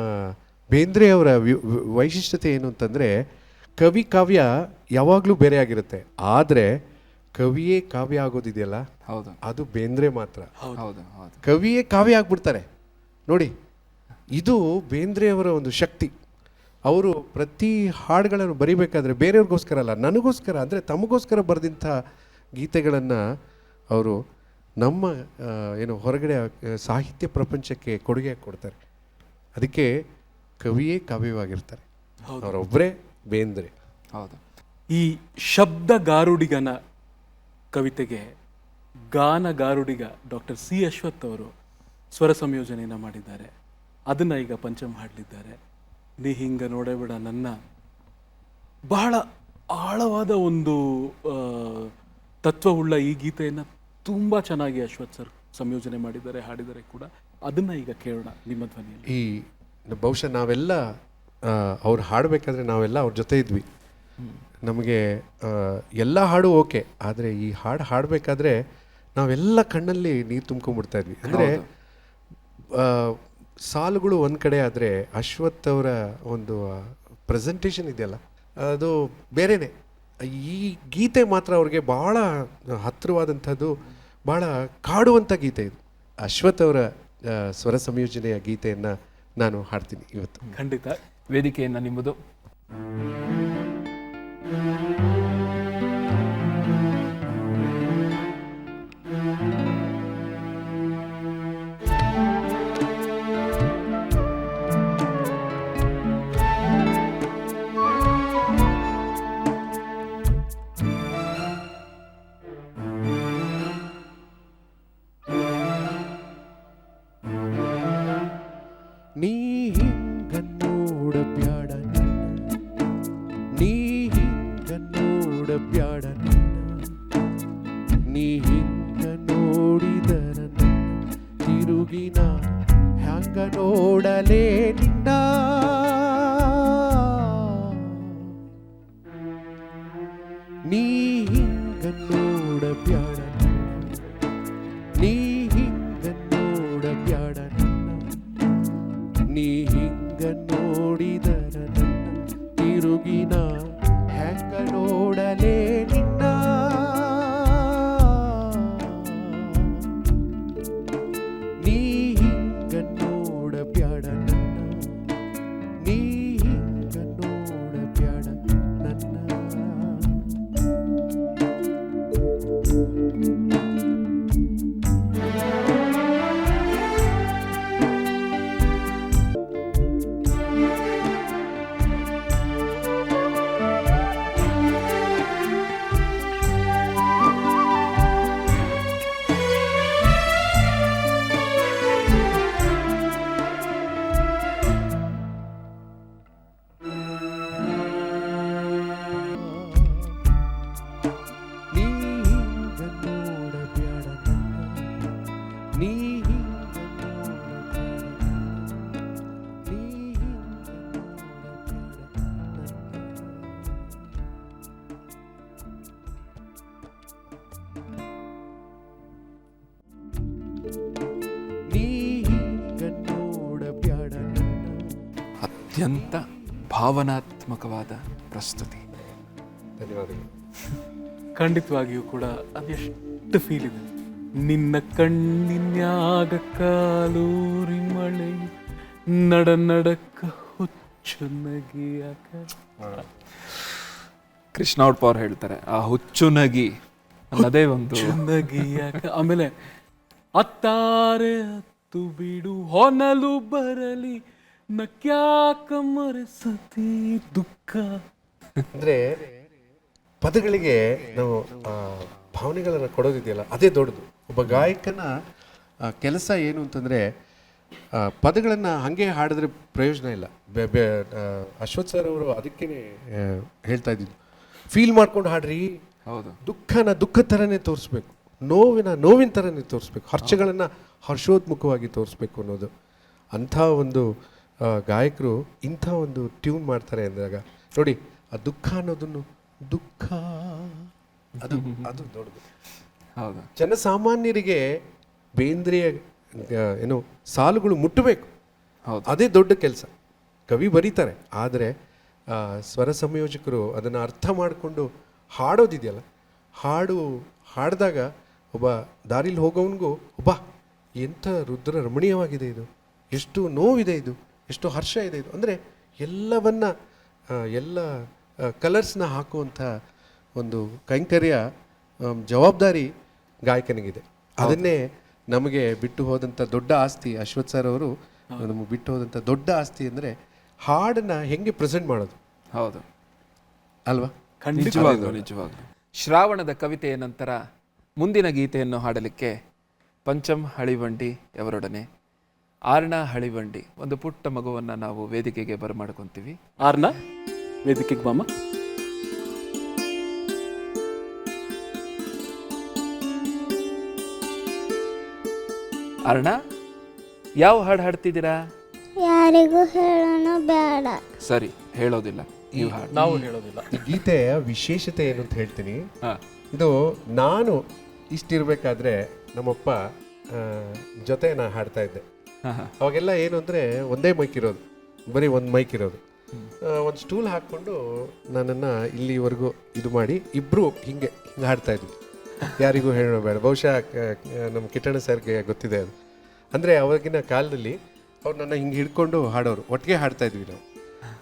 ಬೇಂದ್ರೆಯವರ ವೈಶಿಷ್ಟ್ಯತೆ ಏನು ಅಂತಂದರೆ, ಕವಿ ಕಾವ್ಯ ಯಾವಾಗಲೂ ಬೇರೆ ಆಗಿರುತ್ತೆ, ಆದರೆ ಕವಿಯೇ ಕಾವ್ಯ ಆಗೋದಿದೆಯಲ್ಲ, ಹೌದು, ಅದು ಬೇಂದ್ರೆ ಮಾತ್ರ. ಹೌದು ಹೌದು. ಕವಿಯೇ ಕಾವ್ಯ ಆಗ್ಬಿಡ್ತಾರೆ ನೋಡಿ. ಇದು ಬೇಂದ್ರೆಯವರ ಒಂದು ಶಕ್ತಿ. ಅವರು ಪ್ರತಿ ಹಾಡುಗಳನ್ನು ಬರಿಬೇಕಾದ್ರೆ ಬೇರೆಯವ್ರಿಗೋಸ್ಕರ ಅಲ್ಲ, ನನಗೋಸ್ಕರ, ಅಂದರೆ ತಮಗೋಸ್ಕರ ಬರೆದಂಥ ಗೀತೆಗಳನ್ನು ಅವರು ನಮ್ಮ ಏನು ಹೊರಗಡೆ ಸಾಹಿತ್ಯ ಪ್ರಪಂಚಕ್ಕೆ ಕೊಡುಗೆ ಕೊಡ್ತಾರೆ. ಅದಕ್ಕೆ ಕವಿಯೇ ಕಾವ್ಯವಾಗಿರ್ತಾರೆ, ಅವರೊಬ್ಬರೇ ಬೇಂದ್ರೆ. ಹೌದು. ಈ ಶಬ್ದಗಾರುಡಿಗನ ಕವಿತೆಗೆ ಗಾನಗಾರುಡಿಗ ಡಾಕ್ಟರ್ ಸಿ ಅಶ್ವಥ್ ಅವರು ಸ್ವರ ಸಂಯೋಜನೆಯನ್ನು ಮಾಡಿದ್ದಾರೆ. ಅದನ್ನು ಈಗ ಪಂಚಮ್ ಹಾಡಲಿದ್ದಾರೆ. ನೀ ಹಿಂಗ ನೋಡಬೇಡ ನನ್ನ. ಬಹಳ ಆಳವಾದ ಒಂದು ತತ್ವವುಳ್ಳ ಈ ಗೀತೆಯನ್ನು ತುಂಬ ಚೆನ್ನಾಗಿ ಅಶ್ವಥ್ ಸರ್ ಸಂಯೋಜನೆ ಮಾಡಿದ್ದಾರೆ, ಹಾಡಿದ್ದಾರೆ ಕೂಡ. ಅದನ್ನು ಈಗ ಕೇಳೋಣ ನಿಮ್ಮ ಧ್ವನಿಯಲ್ಲಿ. ಈ ಬಹುಶಃ ನಾವೆಲ್ಲ ಅವ್ರು ಹಾಡಬೇಕಾದ್ರೆ ನಾವೆಲ್ಲ ಅವ್ರ ಜೊತೆ ಇದ್ವಿ. ನಮಗೆ ಎಲ್ಲ ಹಾಡು ಓಕೆ, ಆದರೆ ಈ ಹಾಡು ಹಾಡಬೇಕಾದ್ರೆ ನಾವೆಲ್ಲ ಕಣ್ಣಲ್ಲಿ ನೀರು ತುಂಬ್ಕೊಂಡ್ಬಿಡ್ತಾ ಇದ್ವಿ. ಅಂದರೆ ಸಾಲುಗಳು ಒಂದು ಕಡೆ, ಆದರೆ ಅಶ್ವಥ್ ಅವರ ಒಂದು ಪ್ರೆಸೆಂಟೇಷನ್ ಇದೆಯಲ್ಲ, ಅದು ಬೇರೆಯೇ. ಈ ಗೀತೆ ಮಾತ್ರ ಅವ್ರಿಗೆ ಭಾಳ ಹತ್ತಿರವಾದಂಥದ್ದು, ಭಾಳ ಕಾಡುವಂಥ ಗೀತೆ ಇದು. ಅಶ್ವಥ್ ಅವರ ಸ್ವರ ಸಂಯೋಜನೆಯ ಗೀತೆಯನ್ನು ನಾನು ಹಾಡ್ತೀನಿ ಇವತ್ತು. ಖಂಡಿತ. ವೇದಿಕೆಯನ್ನು ನಿಮ್ಮದು. ನೀ ಹಿಂಗ ನೋಡಬ್ಯಾಡ ನನ್ನ, ನೀ ಹಿಂಗ ನೋಡಬ್ಯಾಡ ನನ್ನ, ನೀ ಹಿಂಗ ನೋಡಿದರ ನನ್ನ ತಿರುಗಿನ ಹ್ಯಾಂಗ ನೋಡಲೇ ನಿನ್ನ. ನೀ ಹಿಂಗ ನೋಡಬ್ಯಾಡ ನನ್ನ, ನೀ ಹಿಂಗ ನೋಡಬ್ಯಾಡ ನನ್ನ, ನೀ ಹಿಂಗ ನೋಡಿದರ ನನ್ನ ತಿರುಗಿನ ಹ್ಯಾಂಗ ನೋಡಲೇ ನಿನ್ನ. ನೀ ಹಿಂಗ ನೋಡಬ್ಯಾಡ ನನ್ನ, ನೀ ಹಿಂಗ ನೋಡಬ್ಯಾಡ ನನ್ನ. ನೀ ಕಣ್ಣೋಡ ಬ್ಯಾಡ ಅತ್ಯಂತ ಭಾವನಾತ್ಮಕವಾದ ಪ್ರಸ್ತುತಿ. ಧನ್ಯವಾದಗಳು. ಖಂಡಿತವಾಗಿಯೂ ಕೂಡ ಅದೆಷ್ಟು ಫೀಲ್ ಇದೆ. ನಿನ್ನ ಕಣ್ಣಿನ್ಯಾಗ ಕಾಲೂರಿ ಮಳೆ ನಡ ನಡಕ್ಕ ಹುಚ್ಚು ನಗಿಯಾಕ. ಕೃಷ್ಣ ಪವರ್ ಹೇಳ್ತಾರೆ, ಆ ಹುಚ್ಚು ನಗಿ ಅನ್ನೋದೇ ಒಂದು ನಗಿಯಾಕ. ಆಮೇಲೆ ಅತ್ತಾರೆ ಹತ್ತು ಬಿಡು ಹೊನಲು ಬರಲಿ ನಕ್ಯಾಕ ಮರೆಸತಿ ದುಃಖ. ಅಂದರೆ ಪದಗಳಿಗೆ ನಾವು ಭಾವನೆಗಳನ್ನು ಕೊಡೋದಿದೆಯಲ್ಲ, ಅದೇ ದೊಡ್ಡದು. ಒಬ್ಬ ಗಾಯಕನ ಕೆಲಸ ಏನು ಅಂತಂದರೆ, ಪದಗಳನ್ನು ಹಾಗೆ ಹಾಡಿದ್ರೆ ಪ್ರಯೋಜನ ಇಲ್ಲ. ಅಶ್ವಥ್ ಸರ್ ಅವರು ಅದಕ್ಕೇ ಹೇಳ್ತಾ ಇದ್ದಿದ್ದು, ಫೀಲ್ ಮಾಡ್ಕೊಂಡು ಹಾಡ್ರಿ. ಹೌದು, ದುಃಖನ ದುಃಖ ಥರನೇ ತೋರಿಸ್ಬೇಕು, ನೋವಿನ ಥರನೇ ತೋರಿಸ್ಬೇಕು, ಹರ್ಷಗಳನ್ನು ಹರ್ಷೋದ್ಮುಖವಾಗಿ ತೋರಿಸ್ಬೇಕು ಅನ್ನೋದು. ಅಂಥ ಒಂದು ಗಾಯಕರು ಇಂಥ ಒಂದು ಟ್ಯೂನ್ ಮಾಡ್ತಾರೆ ಅಂದಾಗ ನೋಡಿ, ಆ ದುಃಖ ಅನ್ನೋದನ್ನು ದುಃಖ ಅದು ಅದು ದೊಡ್ಡದು. ಹೌದು. ಜನಸಾಮಾನ್ಯರಿಗೆ ಬೇಂದ್ರೆಯ ಏನು ಸಾಲುಗಳು ಮುಟ್ಟಬೇಕು, ಹೌದು, ಅದೇ ದೊಡ್ಡ ಕೆಲಸ. ಕವಿ ಬರೀತಾರೆ, ಆದರೆ ಸ್ವರ ಸಂಯೋಜಕರು ಅದನ್ನು ಅರ್ಥ ಮಾಡಿಕೊಂಡು ಹಾಡೋದಿದೆಯಲ್ಲ, ಹಾಡಿದಾಗ ಒಬ್ಬ ದಾರಿಲಿ ಹೋಗೋವನಿಗೂ ಒಬ್ಬ ಎಂಥ ರುದ್ರ ರಮಣೀಯವಾಗಿದೆ ಇದು, ಎಷ್ಟು ನೋವಿದೆ ಇದು, ಎಷ್ಟು ಹರ್ಷ ಇದೆ ಇದು, ಅಂದರೆ ಎಲ್ಲ ಕಲರ್ಸ್ನ ಹಾಕುವಂಥ ಒಂದು ಕೈಂಕರ್ಯ ಜವಾಬ್ದಾರಿ ಗಾಯಕನಿಗಿದೆ. ಅದನ್ನೇ ನಮಗೆ ಬಿಟ್ಟು ಹೋದಂಥ ದೊಡ್ಡ ಆಸ್ತಿ ಅಶ್ವಥ್ ಸರ್ ಅವರು ನಮಗೆ ಬಿಟ್ಟು ಹೋದಂಥ ದೊಡ್ಡ ಆಸ್ತಿ ಅಂದರೆ ಹಾಡನ್ನು ಹೆಂಗೆ ಪ್ರೆಸೆಂಟ್ ಮಾಡೋದು. ಹೌದು ಅಲ್ವಾ? ನಿಜವಾಗ್ಲೂ. ಶ್ರಾವಣದ ಕವಿತೆಯ ನಂತರ ಮುಂದಿನ ಗೀತೆಯನ್ನು ಹಾಡಲಿಕ್ಕೆ ಪಂಚಮ್ ಹಳಿವಂಡಿ ಅವರೊಡನೆ ಆರ್ಣ ಹಳಿವಂಡಿ, ಒಂದು ಪುಟ್ಟ ಮಗುವನ್ನು ನಾವು ವೇದಿಕೆಗೆ ಬರಮಾಡ್ಕೊತೀವಿ. ಆರ್ನ ವೇದಿಕೆಗೆ ಬಾಮ. ಆರ್ಣ, ಯಾವ ಹಾಡು ಹಾಡ್ತಿದ್ದೀರಾ? ಯಾರಿಗೂ ಹೇಳೋಣ ಬೇಡ. ಸರಿ, ಹೇಳೋದಿಲ್ಲ, ನೀವು ಹಾಡು. ನಾವು ಹೇಳೋದಿಲ್ಲ. ಈ ಗೀತೆಯ ವಿಶೇಷತೆ ಏನು ಅಂತ ಹೇಳ್ತೀನಿ. ಹಾ. ಇದು ನಾನು ಇಷ್ಟಿರಬೇಕಾದ್ರೆ ನಮ್ಮಪ್ಪ ಜೊತೆ ನಾನು ಹಾಡ್ತಾ ಇದ್ದೆ. ಅವಾಗೆಲ್ಲ ಏನು ಅಂದರೆ ಒಂದೇ ಮೈಕ್ ಇರೋದು, ಬರೀ ಒಂದು ಮೈಕ್ ಇರೋದು. ಒಂದು ಸ್ಟೂಲ್ ಹಾಕ್ಕೊಂಡು ನನ್ನನ್ನು ಇಲ್ಲಿವರೆಗೂ ಇದು ಮಾಡಿ ಇಬ್ಬರು ಹಿಂಗೆ ಹಾಡ್ತಾ ಇದ್ವಿ. ಯಾರಿಗೂ ಹೇಳೋಣ ಬೇಡ. ಬಹುಶಃ ನಮ್ಮ ಕಿಟ್ಟಣ್ಣ ಸರ್ಗೆ ಗೊತ್ತಿದೆ ಅದು. ಅಂದರೆ ಅವಾಗಿನ ಕಾಲದಲ್ಲಿ ಅವ್ರು ನನ್ನ ಹಿಂಗೆ ಹಿಡ್ಕೊಂಡು ಹಾಡೋರು, ಒಟ್ಟಿಗೆ ಹಾಡ್ತಾ ಇದ್ವಿ ನಾವು.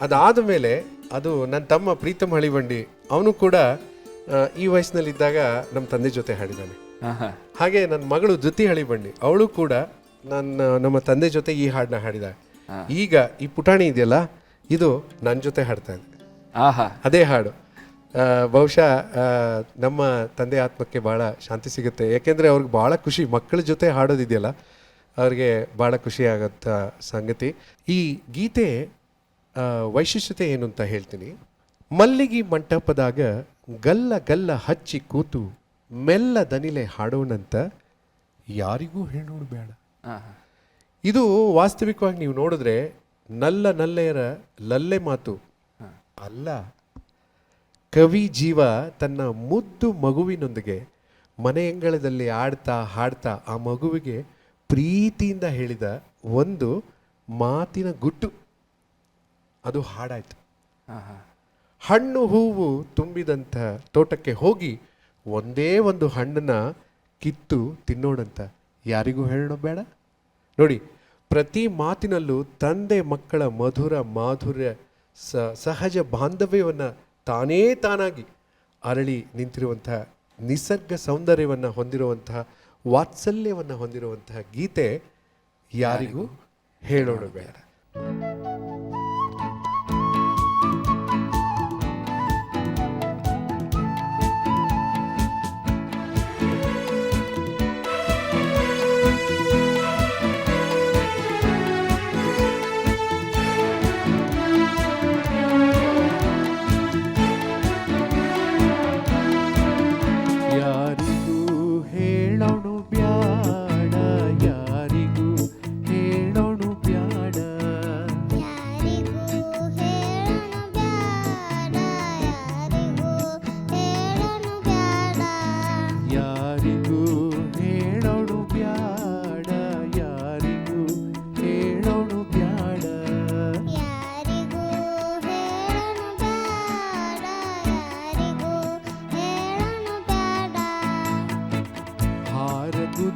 ಅದಾದ ಮೇಲೆ ಅದು ನನ್ನ ತಮ್ಮ ಪ್ರೀತಮ್ ಹಳಿವಂಡಿ, ಅವನು ಕೂಡ ಈ ವಯಸ್ಸಿನಲ್ಲಿದ್ದಾಗ ನಮ್ಮ ತಂದೆ ಜೊತೆ ಹಾಡಿದ್ದಾನೆ. ಹಾಗೆ ನನ್ನ ಮಗಳು ಜ್ಯೋತಿ ಹಳಿವಂಡಿ, ಅವಳು ಕೂಡ ನಮ್ಮ ತಂದೆ ಜೊತೆ ಈ ಹಾಡನ್ನ ಹಾಡಿದ. ಈಗ ಈ ಪುಟಾಣಿ ಇದೆಯಲ್ಲ, ಇದು ನನ್ನ ಜೊತೆ ಹಾಡ್ತಾ ಇದೆ. ಅದೇ ಹಾಡು ಬಹುಶಃ ನಮ್ಮ ತಂದೆ ಆತ್ಮಕ್ಕೆ ಭಾಳ ಶಾಂತಿ ಸಿಗುತ್ತೆ. ಯಾಕೆಂದರೆ ಅವ್ರಿಗೆ ಭಾಳ ಖುಷಿ, ಮಕ್ಕಳ ಜೊತೆ ಹಾಡೋದಿದೆಯಲ್ಲ ಅವ್ರಿಗೆ ಭಾಳ ಖುಷಿ ಆಗೋಂಥ ಸಂಗತಿ. ಈ ಗೀತೆ ವೈಶಿಷ್ಟ್ಯತೆ ಏನು ಅಂತ ಹೇಳ್ತೀನಿ. ಮಲ್ಲಿಗೆ ಮಂಟಪದಾಗ ಗಲ್ಲ ಗಲ್ಲ ಹಚ್ಚಿ ಕೂತು ಮೆಲ್ಲ ದನಿಲೆ ಹಾಡೋಣಂತ ಯಾರಿಗೂ ಹೇಳೋಣ ಬೇಡ. ಇದು ವಾಸ್ತವಿಕವಾಗಿ ನೀವು ನೋಡಿದ್ರೆ ನಲ್ಲೆಯರ ಲಲ್ಲೆ ಮಾತು ಅಲ್ಲ. ಕವಿ ಜೀವ ತನ್ನ ಮುದ್ದು ಮಗುವಿನೊಂದಿಗೆ ಮನೆಯಂಗಳದಲ್ಲಿ ಆಡ್ತಾ ಹಾಡ್ತಾ ಆ ಮಗುವಿಗೆ ಪ್ರೀತಿಯಿಂದ ಹೇಳಿದ ಒಂದು ಮಾತಿನ ಗುಟ್ಟು, ಅದು ಹಾಡಾಯ್ತು. ಹಣ್ಣು ಹೂವು ತುಂಬಿದಂಥ ತೋಟಕ್ಕೆ ಹೋಗಿ ಒಂದೇ ಒಂದು ಹಣ್ಣನ್ನು ಕಿತ್ತು ತಿನ್ನೋಣಂತ ಯಾರಿಗೂ ಹೇಳೋಣ ಬೇಡ. ನೋಡಿ, ಪ್ರತಿ ಮಾತಿನಲ್ಲೂ ತಂದೆ ಮಕ್ಕಳ ಮಧುರ ಮಾಧುರ್ಯ ಸಹಜ ಬಾಂಧವ್ಯವನ್ನು ತಾನಾಗಿ ಅರಳಿ ನಿಂತಿರುವಂತಹ ನಿಸರ್ಗ ಸೌಂದರ್ಯವನ್ನು ಹೊಂದಿರುವಂತಹ ವಾತ್ಸಲ್ಯವನ್ನು ಹೊಂದಿರುವಂತಹ ಗೀತೆ ಯಾರಿಗೂ ಹೇಳೋಣ ಬೇಡ.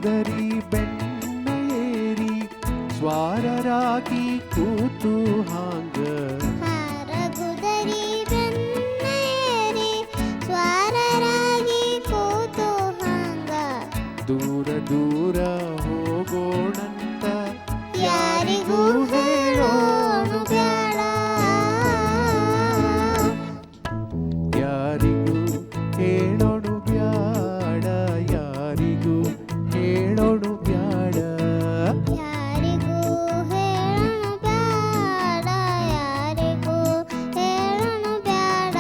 ಹಾರಗುದರಿ ಬೆಣ್ಣೇರಿ ಸ್ವಾರರಾಗಿ ಕೂತು ಹಾಂಗ ಹಾರಗುದರಿ ಬೆನ್ನೇರಿ ಸ್ವಾರರಾಗಿ ಕೂತು ಹಾಂಗ ದೂರ ದೂರ ಹೋಗೋಣಂತ ಯಾರಿಗೂ ಹೇಳೋಣು ಬ್ಯಾಡ ಯಾರಿಗೂ ಹೇಳೋಣು ಬ್ಯಾಡ ಯಾರಿಗೂ ಹೇಳೋಣು ಬ್ಯಾಡ ಯಾರಿಗೂ ಹೇಳೋಣು ಬ್ಯಾಡ ಯಾರಿಗೂ ಹೇಳೋಣು ಬ್ಯಾಡ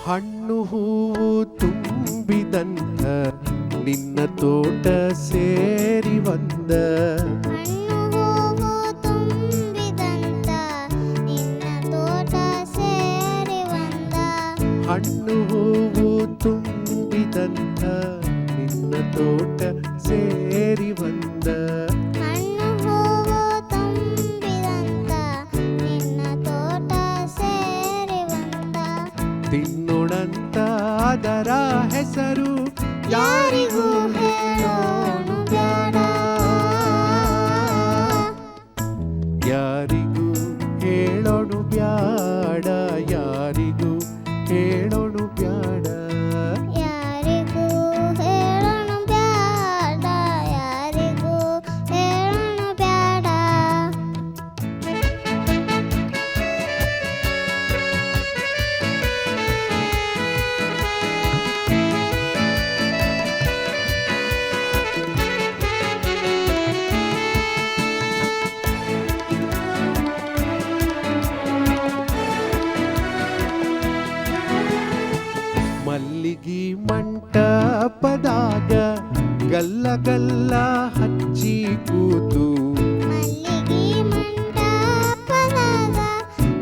ಹಣ್ಣು ಹೂವು ತುಂಬಿದಂತ ನಿನ್ನ ತೋಟ ಸೇರಿ ಬಂದ ಹಣ್ಣು ಹೂವು ತುಂಬಿದಂತ ನಿನ್ನ ತೋಟ ಸೇರಿ ಬಂದ ಹಣ್ಣು ಹೂವು ತುಂಬಿದಂತ ನಿನ್ನ ತೋಟ ಸೇರಿ ಬಂದ ಹಣ್ಣು ಹೂವು ತುಂಬಿದಂತ ನಿನ್ನ ತೋಟ ಸೇರಿ ಬಂದ ತಿನ್ನೋಣಂತ ಅದರ ಹೆಸರು ಯಾರಿಗೂ ಹೇಳೋಣು ಬ್ಯಾಡ ಯಾರಿಗೂ ಹೇಳೋಣು ಬ್ಯಾಡ ಯಾರಿಗೂ ಹೇಳೋಣು ಬ್ಯಾಡ ಯಾರಿಗೂ ಹೇಳೋಣು ಬ್ಯಾಡ ಯಾರಿಗೂ ಹೇಳೋಣು ಬ್ಯಾಡ ಮಲ್ಲಿಗಿ ಮಂಟಪದಾಗ ಗಲ್ಲ ಗಲ್ಲ ಹಚ್ಚಿ ಕೂತು ಮಲ್ಲಿಗೆ ಮಂಟಪದಾಗ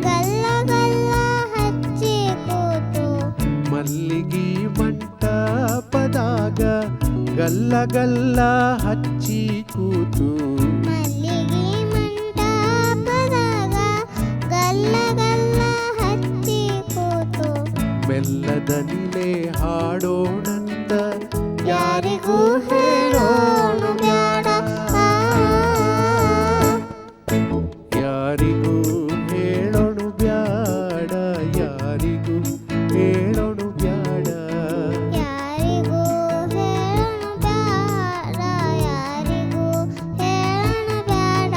ಗಲ್ಲ ಗಲ್ಲ ಹಚ್ಚಿ ಕೂತು ಮಲ್ಲಿಗಿ ಮಂಟಪದಾಗ ಗಲ್ಲ ಗಲ್ಲ ಹಚ್ಚಿ ಕೂತು ಮಲ್ಲಿಗೆ ಮಂಟಪದಾಗ ಗಲ್ಲ ಗಲ್ಲ ಹಚ್ಚಿ ಕೂತು ಮೆಲ್ಲದನಿಲೆ ಹಾಡೋಣಂತ ಯಾರಿಗೂ ಹೇಳೋಣು ಬ್ಯಾಡ ಯಾರಿಗೂ ಹೇಳೋಣು ಬ್ಯಾಡ ಯಾರಿಗೂ ಹೇಳೋಣು ಬ್ಯಾಡ ಯಾರಿಗೂ ಹೇಳೋಣು ಬ್ಯಾಡ ಯಾರಿಗೂ ಹೇಳೋಣು ಬ್ಯಾಡ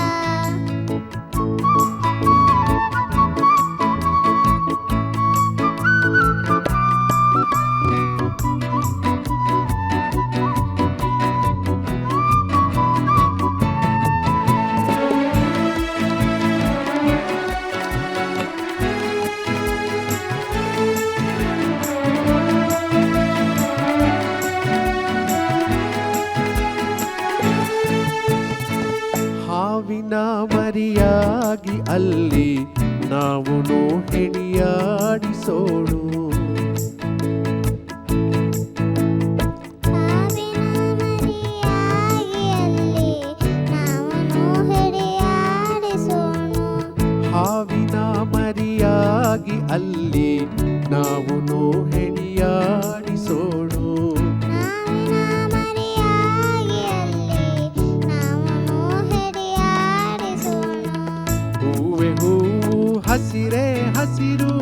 ಹಾವಿನ ಮರಿಯಾಗಿ ಅಲ್ಲಿ ನಾವು ಹೆಣಿಯಾಡಿಸೋಣು ಹಾವಿನ ಮರಿಯಾಗಿ ಅಲ್ಲಿ ನಾವು ಹಿಡಿಯಾಡಿಸೋಣು ಹಾವಿನ ಮರಿಯಾಗಿ ಅಲ್ಲಿ ನಾವು ಹೆಣಿಯಾಡಿಸೋಣು ಹಾವಿನ ಮರಿಯಾಗಿ ಅಲ್ಲಿ ನಾವು ಹಿಡಿಯಾಡಿಸೋಣು ಹೂವೆ ಹೂವು ಹಸಿರೇ ಹಸಿರು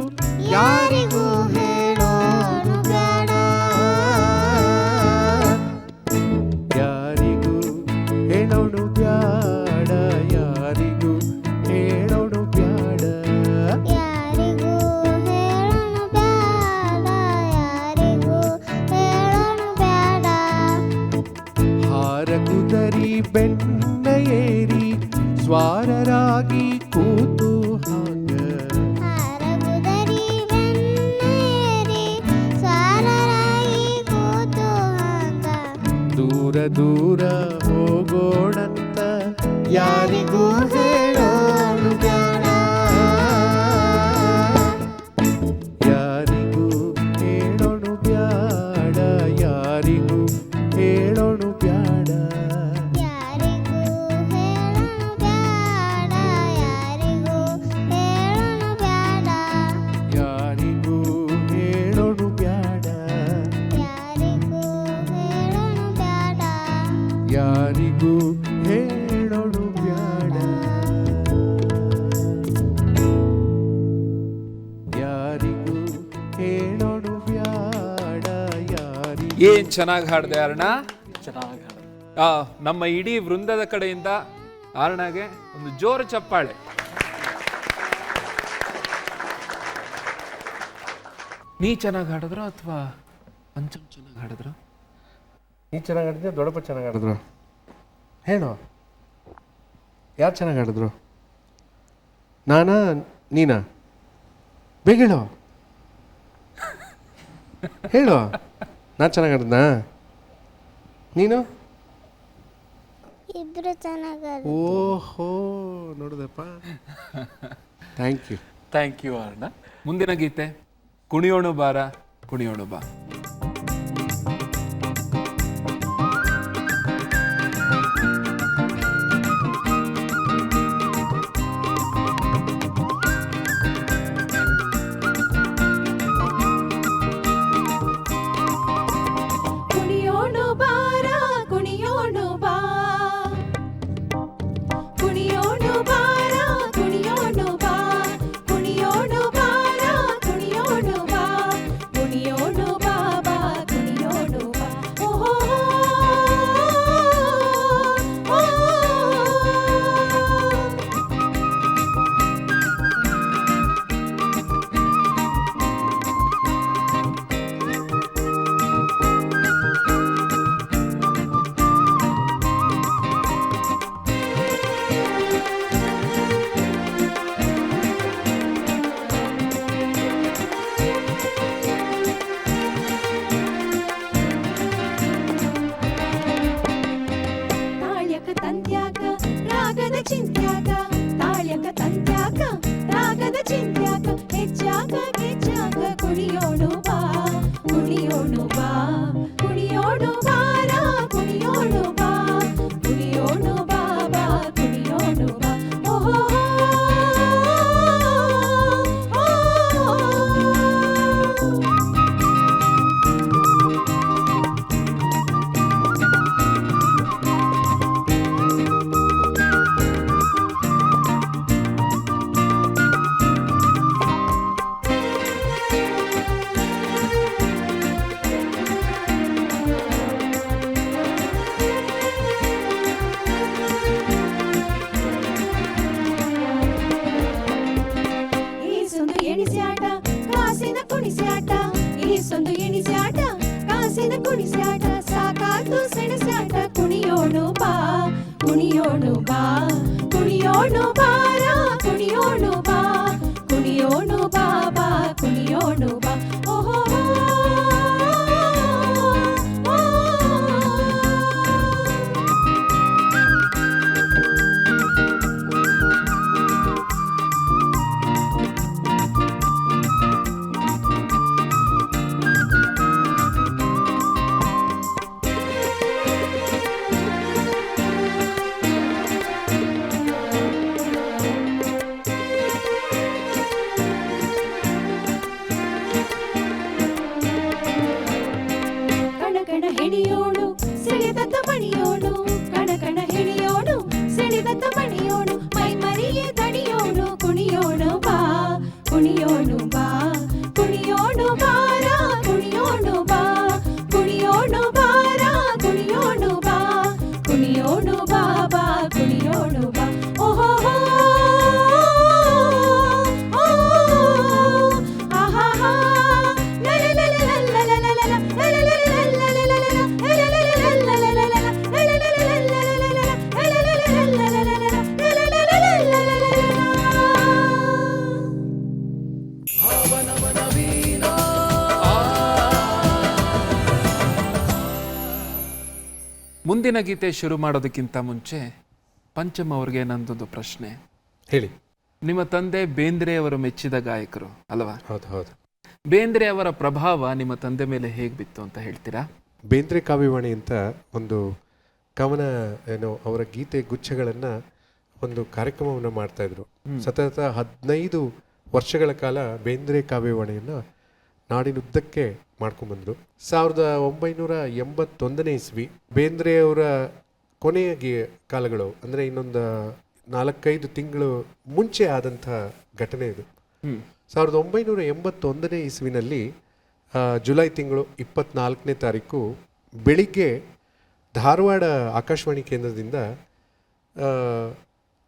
ಯಾರಿಗೂ ಹೇಳೋಣು ಬ್ಯಾಡ ಯಾರಿಗೂ ಹೇಳೋಣು ಬ್ಯಾಡ ಯಾರಿಗೂ ಹೇಳೋಣು ಬ್ಯಾಡ ಯಾರಿಗೂ ಹೇಳೋಣು ಬ್ಯಾಡ ಯಾರಿಗೂ ಹೇಳೋಣು ಬ್ಯಾಡ ಹಾರಗುದರಿ ಬೆನ್ನ ಏರಿ ಸ್ವಾರರಾಗಿ ಕೂತು ಹಾಂಗ ಹಾರಗುದರಿ ಬೆನ್ನೇರಿ ಸ್ವಾರರಾಗಿ ಕೂತು ಹಾಂಗ ದೂರ ದೂರ ದೂರ ಹೋಗೋಣಂತ ಯಾರಿಗೂ ಹೇಳೋಣ ಬ್ಯಾಡ, ಯಾರಿಗೂ ಹೇಳೋಣ ಬ್ಯಾಡ, ಯಾರಿಗೂ ಹೇಳೋಣ ಬ್ಯಾಡ. ಯಾರಿಗೂ ಹೇಳೋಣ ಬ್ಯಾಡ, ಯಾರಿಗೂ ಹೇಳೋಣ ಬ್ಯಾಡ, ಯಾರಿಗೂ ಹೇಳೋಣ ಬ್ಯಾಡ, ಯಾರಿಗೂ ಹೇಳೋಣ ಬ್ಯಾಡ, ಯಾರಿಗೂ ಹೇಳೋಣ ಬ್ಯಾಡ, ಯಾರಿಗೂ ಹೇಳೋಣ ಬ್ಯಾಡ, ಯಾರಿಗೂ. ಏನ್ ಚೆನ್ನಾಗಿ ಹಾಡ್ದೆ ಅರ್ಣ. ಚೆನ್ನಾಗಿ ನಮ್ಮ ಇಡೀ ವೃಂದದ ಕಡೆಯಿಂದ ಅರ್ಣಗೆ ಒಂದು ಜೋರು ಚಪ್ಪಾಳೆ. ನೀ ಚೆನ್ನಾಗಿ ಹಾಡಿದ್ರು ಅಥವಾ ಪಂಚಮ್ ಚೆನ್ನಾಗಿ ಹಾಡಿದ್ರು? ನೀ ಚೆನ್ನಾಗಿ ಆಡಿದ್ಯಾ, ದೊಡ್ಡಪ್ಪ ಚೆನ್ನಾಗಿ ಆಡಿದ್ರು? ಹೇಳು, ಯಾರು ಚೆನ್ನಾಗಿ ಆಡಿದ್ರು? ನಾನಾ ನೀನಾ? ಬೇಗ ಹೇಳು, ಹೇಳು. ನಾ ಚೆನ್ನಾಗಿ ಆಡಿದ್ನಾ? ನೀನು? ಇಬ್ರು ಚೆನ್ನಾಗಲ್ಲ. ಓಹೋ, ನೋಡಿದಪ್ಪ. Thank you. ಥ್ಯಾಂಕ್ ಯು ಅರ್ಣ. ಮುಂದಿನ ಗೀತೆ ಕುಣಿಯೋಣು ಬಾರ ಕುಣಿಯೋಣು ಬಾ. ಕುಣಿಯೋಣು ಬಾರ ಕುಣಿಯೋಣು ಬಾ, ಕುಣಿಯೋಣು ಬಾರ ಕುಣಿಯೋಣು ಬಾ, ಕುಣಿಯೋಣು ಬಾರ ಕುಣಿಯೋಣು ಬಾ, ಕುಣಿಯೋಣು ಬಾ ಬಾ ಕುಣಿಯೋಣು ಬಾ. ಓಹೋ ತಾಳ್ಯಕ ತಂತ್ಯಾಕ ರಾಗದ ಚಿಂತ್ಯಾಕ, ತಾಳ್ಯಕ ತಂತ್ಯಾಕ ರಾಗದ ಚಿಂತ್ಯಾಕ, ಹೆಚ್ಚಾಕ ಗೆಚ್ಚಾಕ ಕುಣಿಯೋಣು ಬಾ, ಕುಣಿಯೋಣು ಬಾ, ಕುಣಿಯೋಣು ಬಾರ ಕುಣಿಯೋಣು ಬಾ, ಕುಣಿಯೋಣು ಬಾ ಬಾ ಕುಣಿಯೋಣು ಬಾ. ಓಹೋ ಈಸೊಂದು ಎಣಿಸ್ಯಾಟ ಕಾಸಿನ ಕುಣಿಸ್ಯಾಟ, ಈಸೊಂದು ಎಣಿಸ್ಯಾಟ ಕಾಸಿನ ಕುಣಿಸ್ಯಾಟ, ಸಾಕಾತು ಸೆಣಸ್ಯಾಟ ಕುಣಿಯೋಣು ಬಾ, ಕುಣಿಯೋಣು ಬಾ, ಕುಣಿಯೋಣು ಬಾರ ಕುಣಿಯೋಣು ಬಾ, ಕುಣಿಯೋಣು ಬಾ ಬಾ ಕುಣಿಯೋಣು ಬಾ. ಓಹೋ ಕಣಕಣ ಹೆಣಿಯೋಣು ಸೆಳೆದತ್ತ ಮಣಿಯೋಣು, ಕಣಕಣ ಹೆಣಿಯೋಣು ಸೆಳೆದತ್ತ ಮಣಿಯೋಣು, ಮೈ ಮರಿಯೇ ದಣಿಯೋಣು ಕುಣಿಯೋಣು ಬಾ, ಕುಣಿಯೋಣು ಬಾ, ಕುಣಿಯೋಣು ಬಾರ ಕುಣಿಯೋಣು ಬಾ, ಕುಣಿಯೋಣು ಬಾರ ಕುಣಿಯೋಣು ಬಾ, ಕುಣಿಯೋಣು ಬಾ ಬಾ ಕುಣಿಯೋಣು ಬಾ. ಓಹೋ ಆಹಾ ಲಲಲಲಲಲಲಲಲ ಲಲಲಲಲಲಲಲ ಲಲಲಲಲಲಲಲ ಲಲಲಲಲಲಲ ಮುಂದಿನ ಗೀತೆ ಶುರು ಮಾಡೋದಕ್ಕಿಂತ ಮುಂಚೆ ಪಂಚಮ್ ಅವ್ರಿಗೆ ನಂದೊಂದು ಪ್ರಶ್ನೆ. ಹೇಳಿ. ನಿಮ್ಮ ತಂದೆ ಬೇಂದ್ರೆಯವರು ಮೆಚ್ಚಿದ ಗಾಯಕರು ಅಲ್ವಾ? ಹೌದು ಹೌದು. ಬೇಂದ್ರೆ ಅವರ ಪ್ರಭಾವ ನಿಮ್ಮ ತಂದೆ ಮೇಲೆ ಹೇಗೆ ಬಿತ್ತು ಅಂತ ಹೇಳ್ತೀರಾ? ಬೇಂದ್ರೆ ಕಾವ್ಯವಾಣಿ ಅಂತ ಒಂದು ಕವನ ಏನೋ ಅವರ ಗೀತೆ ಗುಚ್ಛಗಳನ್ನು ಒಂದು ಕಾರ್ಯಕ್ರಮವನ್ನು ಮಾಡ್ತಾಯಿದ್ರು. ಸತತ 15 ವರ್ಷಗಳ ಕಾಲ ಬೇಂದ್ರೆ ಕಾವ್ಯವಾಣಿಯನ್ನು ನಾಡಿನುದ್ದಕ್ಕೆ ಮಾಡ್ಕೊಂಬಂದರು. 1981ನೇ ಇಸ್ವಿ ಬೇಂದ್ರೆಯವರ ಕೊನೆಯ ಕಾಲಗಳು, ಅಂದರೆ ಇನ್ನೊಂದು 4-5 ತಿಂಗಳು ಮುಂಚೆ ಆದಂಥ ಘಟನೆ ಇದು. 1981ನೇ ಇಸ್ವಿನಲ್ಲಿ ಜುಲೈ ತಿಂಗಳು 24ನೇ ತಾರೀಕು ಬೆಳಿಗ್ಗೆ ಧಾರವಾಡ ಆಕಾಶವಾಣಿ ಕೇಂದ್ರದಿಂದ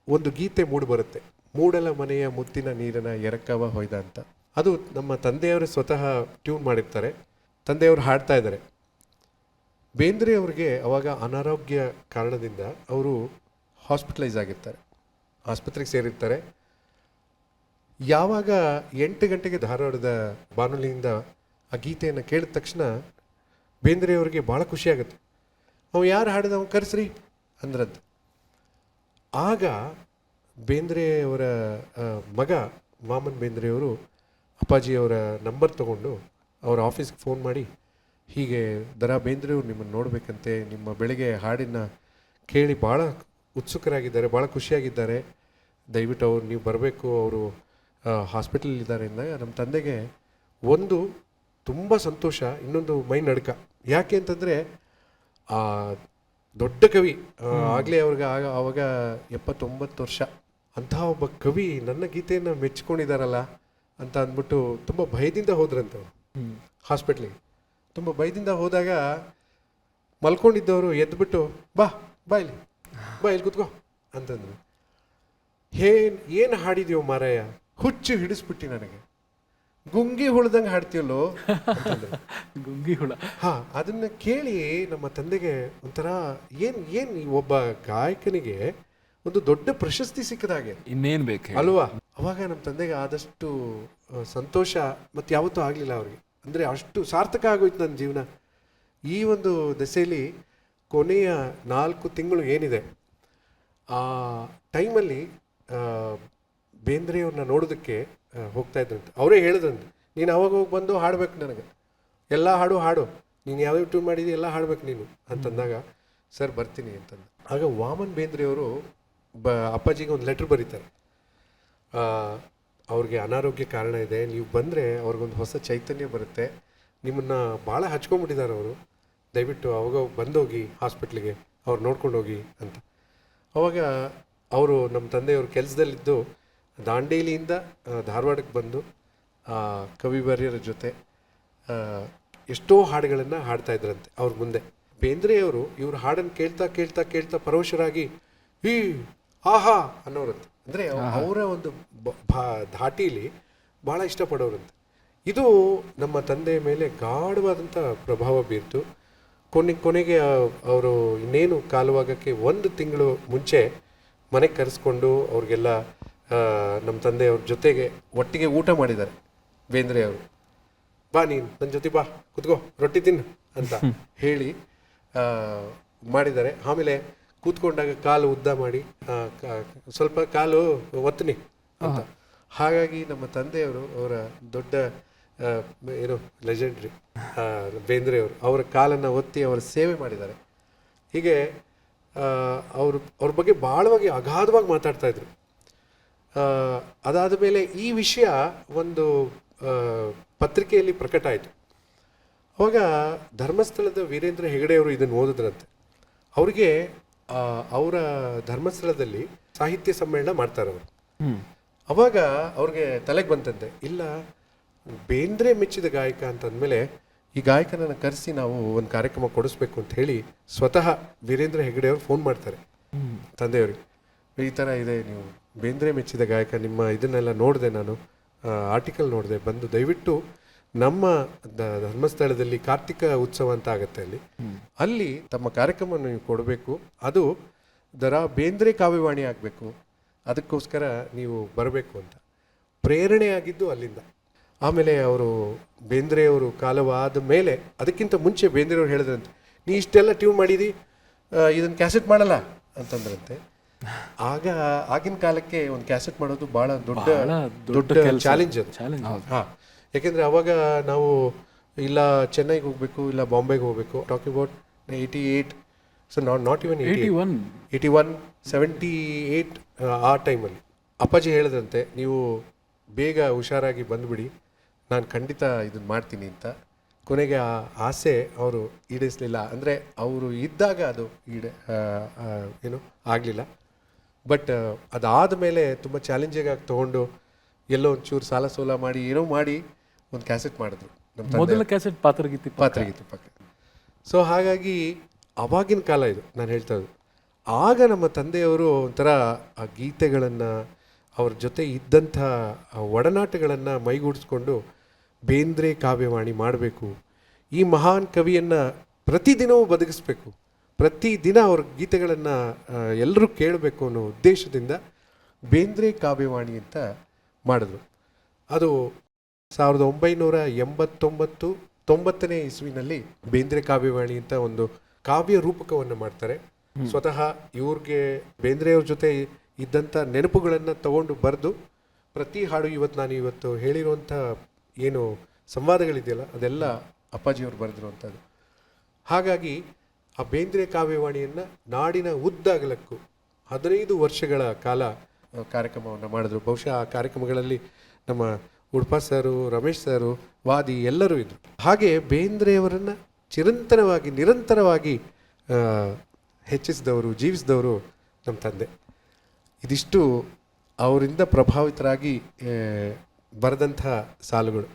ಒಂದು ಗೀತೆ ಮೂಡಿಬರುತ್ತೆ. ಮೂಡಲ ಮನೆಯ ಮುತ್ತಿನ ನೀರನ ಎರಕವ ಹೊಯ್ದ ಅಂತ. ಅದು ನಮ್ಮ ತಂದೆಯವರು ಸ್ವತಃ ಟ್ಯೂನ್ ಮಾಡಿರ್ತಾರೆ, ತಂದೆಯವರು ಹಾಡ್ತಾ ಇದ್ದಾರೆ. ಬೇಂದ್ರೆ ಅವ್ರಿಗೆ ಅವಾಗ ಅನಾರೋಗ್ಯ ಕಾರಣದಿಂದ ಅವರು ಹಾಸ್ಪಿಟಲೈಸ್ ಆಗಿರ್ತಾರೆ, ಆಸ್ಪತ್ರೆಗೆ ಸೇರಿರ್ತಾರೆ. ಯಾವಾಗ 8 ಗಂಟೆಗೆ ಧಾರವಾಡದ ಬಾನುಲಿಯಿಂದ ಆ ಗೀತೆಯನ್ನು ಕೇಳಿದ ತಕ್ಷಣ ಬೇಂದ್ರೆಯವ್ರಿಗೆ ಭಾಳ ಖುಷಿಯಾಗುತ್ತೆ. ಅವ ಯಾರು ಹಾಡಿದ ಅವ್ನು ಕರೆಸ್ರಿ ಅಂದ್ರದ್ದು. ಆಗ ಬೇಂದ್ರೆಯವರ ಮಗ ವಾಮನ್ ಬೇಂದ್ರೆಯವರು ಅಪ್ಪಾಜಿಯವರ ನಂಬರ್ ತೊಗೊಂಡು ಅವರ ಆಫೀಸ್ಗೆ ಫೋನ್ ಮಾಡಿ, ಹೀಗೆ ದರಾ ಬೇಂದ್ರೆಯವರು ನಿಮ್ಮನ್ನು ನೋಡಬೇಕಂತೆ, ನಿಮ್ಮ ಬೆಳಗ್ಗೆ ಹಾಡಿನ ಕೇಳಿ ಭಾಳ ಉತ್ಸುಕರಾಗಿದ್ದಾರೆ, ಭಾಳ ಖುಷಿಯಾಗಿದ್ದಾರೆ, ದಯವಿಟ್ಟು ಅವ್ರು ನೀವು ಬರಬೇಕು, ಅವರು ಹಾಸ್ಪಿಟಲಲ್ಲಿದ್ದಾರೆ ಅಂದಾಗ ನಮ್ಮ ತಂದೆಗೆ ಒಂದು ತುಂಬ ಸಂತೋಷ, ಇನ್ನೊಂದು ಮೈ ನಡ್ಕ. ಯಾಕೆ ಅಂತಂದರೆ ಆ ದೊಡ್ಡ ಕವಿ, ಆಗಲೇ ಅವ್ರಿಗೆ ಆವಾಗ 79 ವರ್ಷ, ಅಂತಹ ಒಬ್ಬ ಕವಿ ನನ್ನ ಗೀತೆಯನ್ನು ಮೆಚ್ಕೊಂಡಿದ್ದಾರಲ್ಲ ಅಂತ ಅಂದ್ಬಿಟ್ಟು ತುಂಬ ಭಯದಿಂದ ಹೋದ್ರಂತವ್ರು ಹಾಸ್ಪಿಟ್ಲಿಗೆ. ತುಂಬ ಭಯದಿಂದ ಹೋದಾಗ ಮಲ್ಕೊಂಡಿದ್ದವರು ಎದ್ಬಿಟ್ಟು ಬಾ ಇಲ್ಲಿ ಕೂತ್ಕೋ ಅಂತಂದ್ರು. ಏನು ಹಾಡಿದ್ಯೋ ಮಾರಾಯ, ಹುಚ್ಚು ಹಿಡಿಸ್ಬಿಟ್ಟು ನನಗೆ, ಗುಂಗಿ ಹುಳದಂಗೆ ಹಾಡ್ತೀಯಲ್ಲೋ ಅಂತಂದ್ರೆ. ಗುಂಗಿ ಹುಳ. ಅದನ್ನ ಕೇಳಿ ನಮ್ಮ ತಂದೆಗೆ ಒಂಥರ ಏನು ಒಬ್ಬ ಗಾಯಕನಿಗೆ ಒಂದು ದೊಡ್ಡ ಪ್ರಶಸ್ತಿ ಸಿಕ್ಕದಾಗೆ ಇನ್ನೇನು ಬೇಕು ಅಲ್ವಾ. ಅವಾಗ ನಮ್ಮ ತಂದೆಗೆ ಆದಷ್ಟು ಸಂತೋಷ ಮತ್ತು ಯಾವತ್ತೂ ಆಗಲಿಲ್ಲ ಅವ್ರಿಗೆ. ಅಂದರೆ ಅಷ್ಟು ಸಾರ್ಥಕ ಆಗೋಯ್ತು ನನ್ನ ಜೀವನ. ಈ ಒಂದು ದೆಸೆಯಲ್ಲಿ ಕೊನೆಯ 4 ತಿಂಗಳು ಏನಿದೆ ಆ ಟೈಮಲ್ಲಿ ಬೇಂದ್ರೆಯವ್ರನ್ನ ನೋಡೋದಕ್ಕೆ ಹೋಗ್ತಾ ಇದ್ರಂತೆ. ಅವರೇ ಹೇಳಿದ್ರಂತೆ, ನೀನು ಅವಾಗ ಹೋಗಿ ಬಂದು ಹಾಡಬೇಕು, ನನಗೆ ಎಲ್ಲ ಹಾಡು ನೀನು ಯಾವ್ಯಾವ ಟ್ಯೂನ್ ಮಾಡಿದಿ ಎಲ್ಲ ಹಾಡ್ಬೇಕು ನೀನು ಅಂತಂದಾಗ, ಸರ್ ಬರ್ತೀನಿ ಅಂತಂದು. ಆಗ ವಾಮನ್ ಬೇಂದ್ರೆಯವರು ಅಪ್ಪಾಜಿಗೆ ಒಂದು ಲೆಟ್ರ್ ಬರೀತಾರೆ, ಅವ್ರಿಗೆ ಅನಾರೋಗ್ಯ ಕಾರಣ ಇದೆ, ನೀವು ಬಂದರೆ ಅವ್ರಿಗೊಂದು ಹೊಸ ಚೈತನ್ಯ ಬರುತ್ತೆ, ನಿಮ್ಮನ್ನು ಭಾಳ ಹಚ್ಕೊಂಡ್ಬಿಟ್ಟಿದ್ದಾರೆ ಅವರು, ದಯವಿಟ್ಟು ಅವಾಗ ಬಂದೋಗಿ ಹಾಸ್ಪಿಟ್ಲಿಗೆ, ಅವ್ರು ನೋಡ್ಕೊಂಡು ಹೋಗಿ ಅಂತ. ಅವಾಗ ಅವರು ನಮ್ಮ ತಂದೆಯವರು ಕೆಲಸದಲ್ಲಿದ್ದು ದಾಂಡೇಲಿಯಿಂದ ಧಾರವಾಡಕ್ಕೆ ಬಂದು ಕವಿವರ್ಯರ ಜೊತೆ ಎಷ್ಟೋ ಹಾಡುಗಳನ್ನು ಹಾಡ್ತಾ ಇದ್ರಂತೆ ಅವ್ರ ಮುಂದೆ. ಬೇಂದ್ರೆಯವರು ಇವ್ರ ಹಾಡನ್ನು ಕೇಳ್ತಾ ಪರವಶರಾಗಿ ಈ ಆಹಾ ಅನ್ನೋರಂತೆ. ಅಂದರೆ ಅವರ ಒಂದು ಧಾಟಿಲಿ ಭಾಳ ಇಷ್ಟಪಡೋರಂತೆ. ಇದು ನಮ್ಮ ತಂದೆಯ ಮೇಲೆ ಗಾಢವಾದಂಥ ಪ್ರಭಾವ ಬೀರ್ತು. ಕೊನೆಗೆ ಅವರು ಇನ್ನೇನು ಕಾಲವಾಗಕ್ಕೆ 1 ತಿಂಗಳು ಮುಂಚೆ ಮನೆಗೆ ಕರೆಸ್ಕೊಂಡು ಅವ್ರಿಗೆಲ್ಲ ನಮ್ಮ ತಂದೆಯವ್ರ ಜೊತೆಗೆ ಒಟ್ಟಿಗೆ ಊಟ ಮಾಡಿದ್ದಾರೆ. ಬೇಂದ್ರೆಯವರು ಬಾ ನೀನು ನನ್ನ ಜೊತೆ ಬಾ ಕೂತ್ಕೋ ರೊಟ್ಟಿ ತಿನ್ನು ಅಂತ ಹೇಳಿ ಮಾಡಿದ್ದಾರೆ. ಆಮೇಲೆ ಕೂತ್ಕೊಂಡಾಗ ಕಾಲು ಉದ್ದ ಮಾಡಿ ಸ್ವಲ್ಪ ಕಾಲು ಒತ್ತನಿ ಅಂತ. ಹಾಗಾಗಿ ನಮ್ಮ ತಂದೆಯವರು ಅವರ ದೊಡ್ಡ ಏನು ಲೆಜೆಂಡ್ರಿ ಬೇಂದ್ರೆಯವರು ಅವರ ಕಾಲನ್ನು ಒತ್ತಿ ಅವರ ಸೇವೆ ಮಾಡಿದ್ದಾರೆ. ಹೀಗೆ ಅವ್ರ ಬಗ್ಗೆ ಭಾಳವಾಗಿ ಅಗಾಧವಾಗಿ ಮಾತಾಡ್ತಾಯಿದ್ರು. ಅದಾದ ಮೇಲೆ ಈ ವಿಷಯ ಒಂದು ಪತ್ರಿಕೆಯಲ್ಲಿ ಪ್ರಕಟ ಆಯಿತು. ಅವಾಗ ಧರ್ಮಸ್ಥಳದ ವೀರೇಂದ್ರ ಹೆಗಡೆಯವರು ಇದನ್ನು ಓದಿದ್ರಂತೆ. ಅವ್ರಿಗೆ ಅವರ ಧರ್ಮಸ್ಥಳದಲ್ಲಿ ಸಾಹಿತ್ಯ ಸಮ್ಮೇಳನ ಮಾಡ್ತಾರೆ ಅವರು. ಅವಾಗ ಅವ್ರಿಗೆ ತಲೆಗೆ ಬಂತಂತೆ, ಇಲ್ಲ ಬೇಂದ್ರೆ ಮೆಚ್ಚಿದ ಗಾಯಕ ಅಂತಂದಮೇಲೆ ಈ ಗಾಯಕನನ್ನು ಕರೆಸಿ ನಾವು ಒಂದು ಕಾರ್ಯಕ್ರಮ ಕೊಡಿಸ್ಬೇಕು ಅಂತ ಹೇಳಿ ಸ್ವತಃ ವೀರೇಂದ್ರ ಹೆಗಡೆಯವರು ಫೋನ್ ಮಾಡ್ತಾರೆ ತಂದೆಯವ್ರಿಗೆ. ಈ ಥರ ಇದೆ, ನೀವು ಬೇಂದ್ರೆ ಮೆಚ್ಚಿದ ಗಾಯಕ, ನಿಮ್ಮ ಇದನ್ನೆಲ್ಲ ನೋಡಿದೆ, ನಾನು ಆರ್ಟಿಕಲ್ ನೋಡಿದೆ, ಬಂದು ದಯವಿಟ್ಟು ನಮ್ಮ ಧರ್ಮಸ್ಥಳದಲ್ಲಿ ಕಾರ್ತಿಕ ಉತ್ಸವ ಅಂತ ಆಗುತ್ತೆ, ಅಲ್ಲಿ ತಮ್ಮ ಕಾರ್ಯಕ್ರಮ ನೀವು ಕೊಡಬೇಕು, ಅದು ದರಾ ಬೇಂದ್ರೆ ಕಾವ್ಯವಾಣಿ ಆಗಬೇಕು, ಅದಕ್ಕೋಸ್ಕರ ನೀವು ಬರಬೇಕು ಅಂತ ಪ್ರೇರಣೆ ಆಗಿದ್ದು ಅಲ್ಲಿಂದ. ಆಮೇಲೆ ಅವರು ಬೇಂದ್ರೆಯವರು ಕಾಲವಾದ ಮೇಲೆ, ಅದಕ್ಕಿಂತ ಮುಂಚೆ ಬೇಂದ್ರೆಯವರು ಹೇಳಿದ್ರಂತೆ, ನೀ ಇಷ್ಟೆಲ್ಲ ಟ್ಯೂನ್ ಮಾಡಿದಿ, ಇದನ್ನು ಕ್ಯಾಸೆಟ್ ಮಾಡಲ್ಲ ಅಂತಂದ್ರಂತೆ. ಆಗಿನ ಕಾಲಕ್ಕೆ ಒಂದು ಕ್ಯಾಸೆಟ್ ಮಾಡೋದು ಭಾಳ ದೊಡ್ಡ ಚಾಲೆಂಜ್ ಅದು. ಹಾಂ, ಯಾಕೆಂದರೆ ಅವಾಗ ನಾವು ಇಲ್ಲ ಚೆನ್ನೈಗೆ ಹೋಗಬೇಕು, ಇಲ್ಲ ಬಾಂಬೆಗೆ ಹೋಗಬೇಕು. Talking about 88, so not even 81, 78 ಆ ಟೈಮಲ್ಲಿ ಅಪ್ಪಾಜಿ ಹೇಳಿದ್ರಂತೆ, ನೀವು ಬೇಗ ಹುಷಾರಾಗಿ ಬಂದುಬಿಡಿ, ನಾನು ಖಂಡಿತ ಇದನ್ನು ಮಾಡ್ತೀನಿ ಅಂತ. ಕೊನೆಗೆ ಆ ಆಸೆ ಅವರು ಈಡೇರಿಸಲಿಲ್ಲ. ಅಂದರೆ ಅವರು ಇದ್ದಾಗ ಅದು ಏನು ಆಗಲಿಲ್ಲ. ಬಟ್ ಅದಾದ ಮೇಲೆ ತುಂಬ ಚಾಲೆಂಜಿಂಗ್ ಆಗಿ ತೊಗೊಂಡು ಎಲ್ಲೋ ಒಂಚೂರು ಸಾಲ ಸೋಲ ಮಾಡಿ ಏನೋ ಮಾಡಿ ಒಂದು ಕ್ಯಾಸೆಟ್ ಮಾಡಿದ್ರು. ನಮ್ಮ ಮೊದಲ ಕ್ಯಾಸೆಟ್ ಪಾತ್ರಗೀತಿ ಪಕ್ಕ. ಸೊ ಹಾಗಾಗಿ ಅವಾಗಿನ ಕಾಲ ಇದು ನಾನು ಹೇಳ್ತಾ ಇರೋದು. ಆಗ ನಮ್ಮ ತಂದೆಯವರು ಒಂಥರ ಆ ಗೀತೆಗಳನ್ನು, ಅವ್ರ ಜೊತೆ ಇದ್ದಂಥ ಒಡನಾಟಗಳನ್ನು ಮೈಗೂಡಿಸ್ಕೊಂಡು ಬೇಂದ್ರೆ ಕಾವ್ಯವಾಣಿ ಮಾಡಬೇಕು, ಈ ಮಹಾನ್ ಕವಿಯನ್ನು ಪ್ರತಿದಿನವೂ ಬದುಕಿಸ್ಬೇಕು, ಪ್ರತಿದಿನ ಅವ್ರ ಗೀತೆಗಳನ್ನು ಎಲ್ಲರೂ ಕೇಳಬೇಕು ಅನ್ನೋ ಉದ್ದೇಶದಿಂದ ಬೇಂದ್ರೆ ಕಾವ್ಯವಾಣಿ ಅಂತ ಮಾಡಿದ್ರು. ಅದು 1989 ಇಸ್ವಿನಲ್ಲಿ ಬೇಂದ್ರೆ ಕಾವ್ಯವಾಣಿ ಅಂತ ಒಂದು ಕಾವ್ಯ ರೂಪಕವನ್ನು ಮಾಡ್ತಾರೆ. ಸ್ವತಃ ಇವ್ರಿಗೆ ಬೇಂದ್ರೆಯವ್ರ ಜೊತೆ ಇದ್ದಂಥ ನೆನಪುಗಳನ್ನು ತಗೊಂಡು ಬರೆದು ಪ್ರತಿ ಹಾಡು ನಾನು ಇವತ್ತು ಹೇಳಿರುವಂಥ ಏನು ಸಂವಾದಗಳಿದೆಯಲ್ಲ ಅದೆಲ್ಲ ಅಪ್ಪಾಜಿಯವರು ಬರೆದಿರುವಂಥದ್ದು. ಹಾಗಾಗಿ ಆ ಬೇಂದ್ರೆ ಕಾವ್ಯವಾಣಿಯನ್ನು ನಾಡಿನ ಉದ್ದಗಲಕ್ಕೂ 15 ವರ್ಷಗಳ ಕಾಲ ಕಾರ್ಯಕ್ರಮವನ್ನು ಮಾಡಿದ್ರು. ಬಹುಶಃ ಆ ಕಾರ್ಯಕ್ರಮಗಳಲ್ಲಿ ನಮ್ಮ ಉಡುಪ ಸರು, ರಮೇಶ್ ಸರು, ವಾದಿ ಎಲ್ಲರೂ ಇದ್ದರು. ಹಾಗೆ ಬೇಂದ್ರೆಯವರನ್ನು ನಿರಂತರವಾಗಿ ಹೆಚ್ಚಿಸಿದವರು, ಜೀವಿಸಿದವರು ನಮ್ಮ ತಂದೆ. ಇದಿಷ್ಟು ಅವರಿಂದ ಪ್ರಭಾವಿತರಾಗಿ ಬರೆದಂಥ ಸಾಲುಗಳು.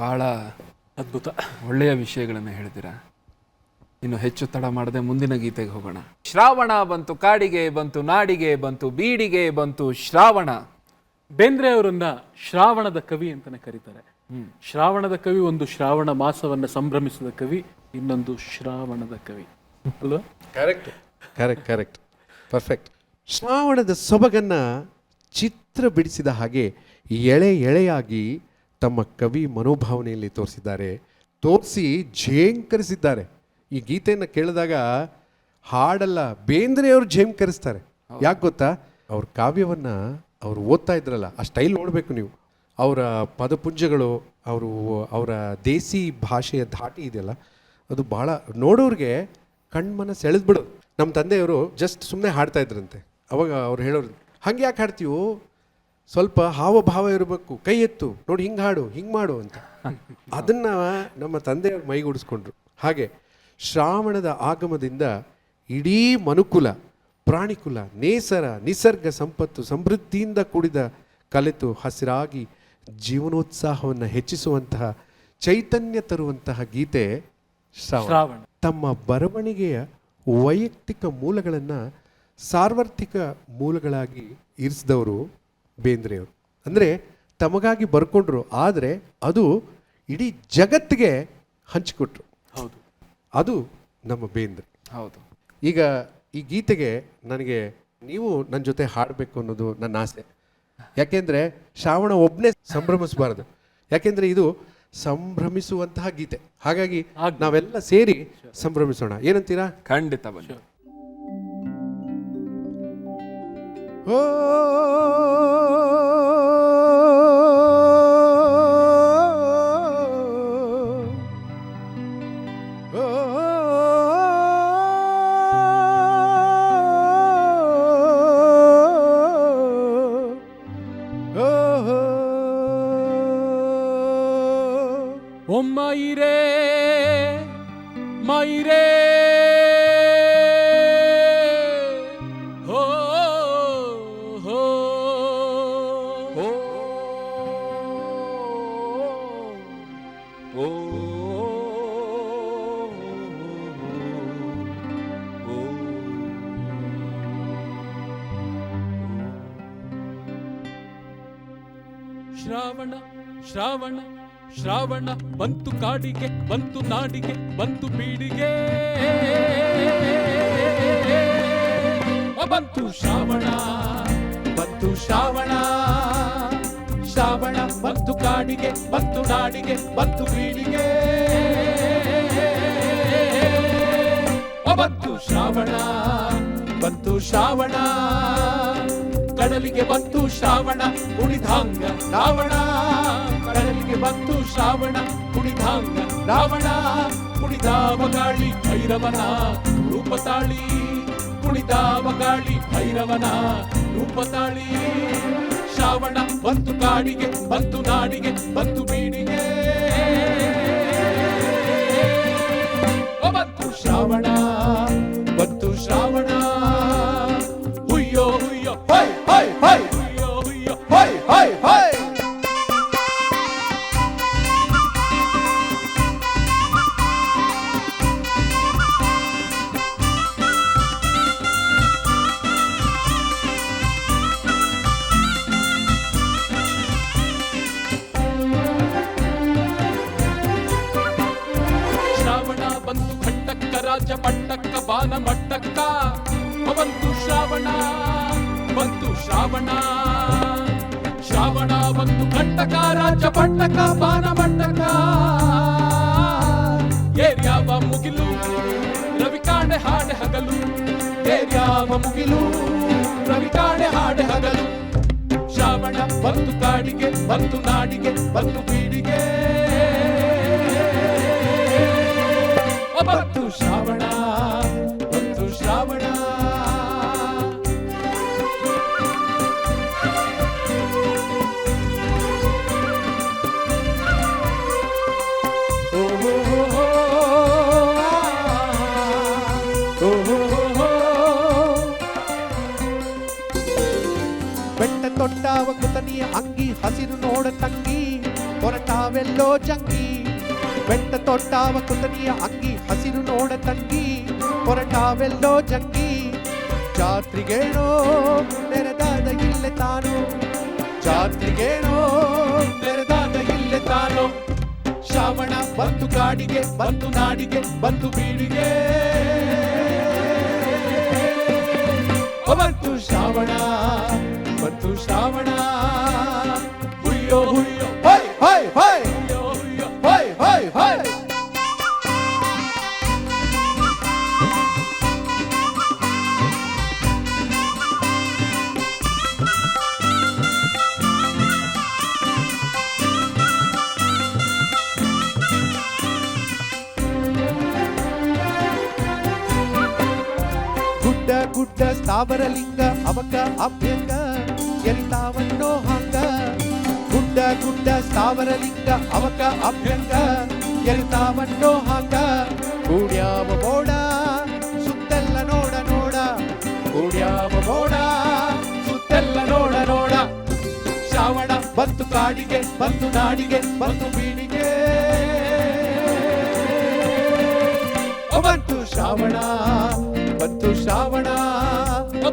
ಬಹಳ ಅದ್ಭುತ, ಒಳ್ಳೆಯ ವಿಷಯಗಳನ್ನು ಹೇಳಿದಿರ. ಇನ್ನು ಹೆಚ್ಚು ತಡ ಮಾಡದೆ ಮುಂದಿನ ಗೀತೆಗೆ ಹೋಗೋಣ. ಶ್ರಾವಣ ಬಂತು ಕಾಡಿಗೆ, ಬಂತು ನಾಡಿಗೆ, ಬಂತು ಬೀಡಿಗೆ, ಬಂತು ಶ್ರಾವಣ. ಬೇಂದ್ರೆ ಅವರನ್ನ ಶ್ರಾವಣದ ಕವಿ ಅಂತಾನೆ ಕರೀತಾರೆ. ಶ್ರಾವಣದ ಕವಿ ಒಂದು ಶ್ರಾವಣ ಮಾಸವನ್ನ ಸಂಭ್ರಮಿಸಿದ ಕವಿ, ಇನ್ನೊಂದು ಶ್ರಾವಣದ ಕವಿ ಅಲ್ವಾ? Correct perfect. ಶ್ರಾವಣದ ಸೊಬಗನ್ನು ಚಿತ್ರ ಬಿಡಿಸಿದ ಹಾಗೆ ಎಳೆಯಾಗಿ ತಮ್ಮ ಕವಿ ಮನೋಭಾವನೆಯಲ್ಲಿ ತೋರಿಸಿ ಝೇಂಕರಿಸಿದ್ದಾರೆ. ಈ ಗೀತೆಯನ್ನು ಕೇಳಿದಾಗ ಹಾಡಲ್ಲ, ಬೇಂದ್ರೆಯವರು ಝೇಂಕರಿಸ್ತಾರೆ. ಯಾಕೆ ಗೊತ್ತಾ? ಅವ್ರ ಕಾವ್ಯವನ್ನು ಅವ್ರು ಓದ್ತಾ ಇದ್ರಲ್ಲ, ಆ ಸ್ಟೈಲ್ ನೋಡಬೇಕು ನೀವು. ಅವರ ಪದಪುಂಜಗಳು, ಅವರ ದೇಸಿ ಭಾಷೆಯ ಧಾಟಿ ಇದೆಯಲ್ಲ, ಅದು ಭಾಳ ನೋಡೋರಿಗೆ ಕಣ್ಮನ ಸೆಳೆದ್ಬಿಡೋದು. ನಮ್ಮ ತಂದೆಯವರು ಜಸ್ಟ್ ಸುಮ್ಮನೆ ಹಾಡ್ತಾ ಇದ್ರಂತೆ. ಅವಾಗ ಅವ್ರು ಹೇಳೋರು, ಹಂಗೆ ಯಾಕೆ ಹಾಡ್ತೀವೋ, ಸ್ವಲ್ಪ ಹಾವಭಾವ ಇರಬೇಕು, ಕೈ ಎತ್ತು ನೋಡಿ, ಹಿಂಗೆ ಹಾಡು, ಹಿಂಗೆ ಮಾಡು ಅಂತ. ಅದನ್ನು ನಮ್ಮ ತಂದೆಯವರು ಮೈಗೂಡಿಸ್ಕೊಂಡ್ರು. ಹಾಗೆ ಶ್ರಾವಣದ ಆಗಮದಿಂದ ಇಡೀ ಮನುಕುಲ, ಪ್ರಾಣಿಕುಲ, ನೇಸರ, ನಿಸರ್ಗ ಸಂಪತ್ತು ಸಮೃದ್ಧಿಯಿಂದ ಕೂಡಿದ ಕಲೆತು ಹಸಿರಾಗಿ ಜೀವನೋತ್ಸಾಹವನ್ನು ಹೆಚ್ಚಿಸುವಂತಹ, ಚೈತನ್ಯ ತರುವಂತಹ ಗೀತೆ ಶ್ರಾವಣ. ತಮ್ಮ ಬರವಣಿಗೆಯ ವೈಯಕ್ತಿಕ ಮೂಲಗಳನ್ನು ಸಾರ್ವತ್ರಿಕ ಮೂಲಗಳಾಗಿ ಇರಿಸಿದವರು ಬೇಂದ್ರೆಯವರು. ಅಂದರೆ ತಮಗಾಗಿ ಬರ್ಕೊಂಡ್ರು, ಆದರೆ ಅದು ಇಡೀ ಜಗತ್ತಿಗೆ ಹಂಚಿಕೊಟ್ರು. ಹೌದು, ಅದು ನಮ್ಮ ಬೇಂದ್ರೆ. ಹೌದು. ಈಗ ಈ ಗೀತೆಗೆ ನನಗೆ ನೀವು ನನ್ನ ಜೊತೆ ಹಾಡಬೇಕು ಅನ್ನೋದು ನನ್ನ ಆಸೆ. ಯಾಕೆಂದರೆ ಶ್ರಾವಣ ಒಬ್ಬನೇ ಸಂಭ್ರಮಿಸಬಾರ್ದು, ಯಾಕೆಂದರೆ ಇದು ಸಂಭ್ರಮಿಸುವಂತಹ ಗೀತೆ. ಹಾಗಾಗಿ ನಾವೆಲ್ಲ ಸೇರಿ ಸಂಭ್ರಮಿಸೋಣ. ಏನಂತೀರಾ? ಖಂಡಿತ ಬನ್ನಿ. ಓ ಓ ಮೈರೇ ಮೈರೇ ಹೋ ಹೋ ಹೋ ಓ ಶ್ರಾವಣ ಶ್ರಾವಣ ಶ್ರಾವಣ ಬಂತು ಕಾಡಿಗೆ, ಬಂತು ನಾಡಿಗೆ, ಬಂತು ಬೀಡಿಗೆ, ಬಂತು ಶ್ರಾವಣ, ಬಂತು ಶ್ರಾವಣ, ಶ್ರಾವಣ ಬಂತು ಕಾಡಿಗೆ, ಬಂತು ನಾಡಿಗೆ, ಬಂತು ಬೀಡಿಗೆ, ಬಂತು ಶ್ರಾವಣ ಬಂತು ಶ್ರಾವಣ ಕಡಲಿಗೆ ಬಂತು ಶ್ರಾವಣ ಕುಣಿದಾಂಗ ರಾವಣ ಕಡಲಿಗೆ ಬಂತು ಶ್ರಾವಣ ಕುಣಿದಾಂಗ ರಾವಣ ಕುಣಿದಾವ ಗಾಳಿ ಭೈರವನ ರೂಪತಾಳಿ ಕುಣಿದಾವ ಗಾಳಿ ಭೈರವನ ರೂಪತಾಳಿ ಶ್ರಾವಣ ಬಂತು ಕಾಡಿಗೆ ಬಂತು ನಾಡಿಗೆ ಬಂತು ಬೀಡಿಗೆ ಬಂತು ಶ್ರಾವಣ ಬಂತು ಶ್ರಾವಣ ಹುಯ್ಯೋ ಹುಯ್ಯೋ ಹೈ ಹೈ ಹೈ ಹುಯ್ಯೋ ಹುಯ್ಯೋ ಹೈ ಹೈ ಹೈ ಬಂತು ಘಟ್ಟಕ್ಕ ರಾಜ ಪಟ್ಟಕ್ಕ ಬಾನ ಮಟ್ಟಕ್ಕ ಬಂತು ಶ್ರಾವಣ ಬಂತು ಶ್ರಾವಣ ಶ್ರಾವಣ ಬಂತು ಘಟ್ಟಕ್ಕ ರಾಜ ಪಟ್ಟಕ್ಕ ಬಾನ ಮಟ್ಟಕ್ಕ ಏರ್ಯಾವ ಮುಗಿಲು ರವಿ ಕಾಣೆ ಹಾಡೆ ಹಗಲು ಏರ್ಯಾವ ಮುಗಿಲು ರವಿ ಕಾಣೆ ಹಾಡೆ ಹಗಲು ಶ್ರಾವಣ ಬಂತು ಕಾಡಿಗೆ ಬಂತು ನಾಡಿಗೆ ಬಂತು ಬೀಡಿಗೆ ಬಂತು ಶ್ರಾವಣ ಬಂತು ಶ್ರಾವಣ ಬೆಟ್ಟ ತೊಟ್ಟಾವ ಕುತನಿಯ ಅಂಗಿ ಹಸಿರು ನೋಡ ತಂಗಿ ಹೊರಟಾವೆಲ್ಲೋ ಜಂಗಿ ಬೆಟ್ಟ ತೊಟ್ಟಾವ ಕುತನಿಯ ಅಂಗಿ ಹಸಿರು ನೋಡ ತಂಗಿ ಹೊರಟಾವೆಲ್ಲೋ ಜಂಗಿ ಜಾತ್ರಿಗೇನೋ ನೆರೆದಾದ ಇಲ್ಲೆ ತಾನು ಜಾತ್ರಿಗೇನೋ ನೆರೆದಾದ ಇಲ್ಲೆ ತಾನು ಶ್ರಾವಣ ಬಂತು ಕಾಡಿಗೆ ಬಂತು ನಾಡಿಗೆ ಬಂತು ಬೀಡಿಗೆ ಬಂತು ಶ್ರಾವಣ ಬಂತು ಶ್ರಾವಣ ಹುಯ್ಯೋ ಹುಯ್ಯೋ ಹೈ ಹೈ ಹೈ ಹುಯ್ಯೋ ಹುಯ್ಯೋ ಹೈ ಹೈ ಹೈ ಗುಡ್ಡ ಗುಡ್ಡ ಸ್ಥಾವರಲಿಂಗ ಅವಕ ಅಭ್ಯಂಗ ಎರಿತಾವನ್ನೋ ಹಂಗ ಗುಡ್ಡ ಗುಡ್ಡ ಸ್ಥಾವರಲಿಂಗ ಅವಕ ಅಭ್ಯಂಗ ಎರಿತಾವನ್ನೋ ಹಂಗ ಕೂಡ್ಯಾವ ಮೋಡ ಸುತ್ತೆಲ್ಲ ನೋಡ ನೋಡ ಕೂಡ್ಯಾವ ಮೋಡ ಸುತ್ತೆಲ್ಲ ನೋಡ ನೋಡ ಶ್ರಾವಣ ಬಂತು ಕಾಡಿಗೆ ಬಂತು ನಾಡಿಗೆ ಬಂತು ಬೀಡಿಗೆ ಬಂತು ಶ್ರಾವಣ ಬಂತು ಶ್ರಾವಣ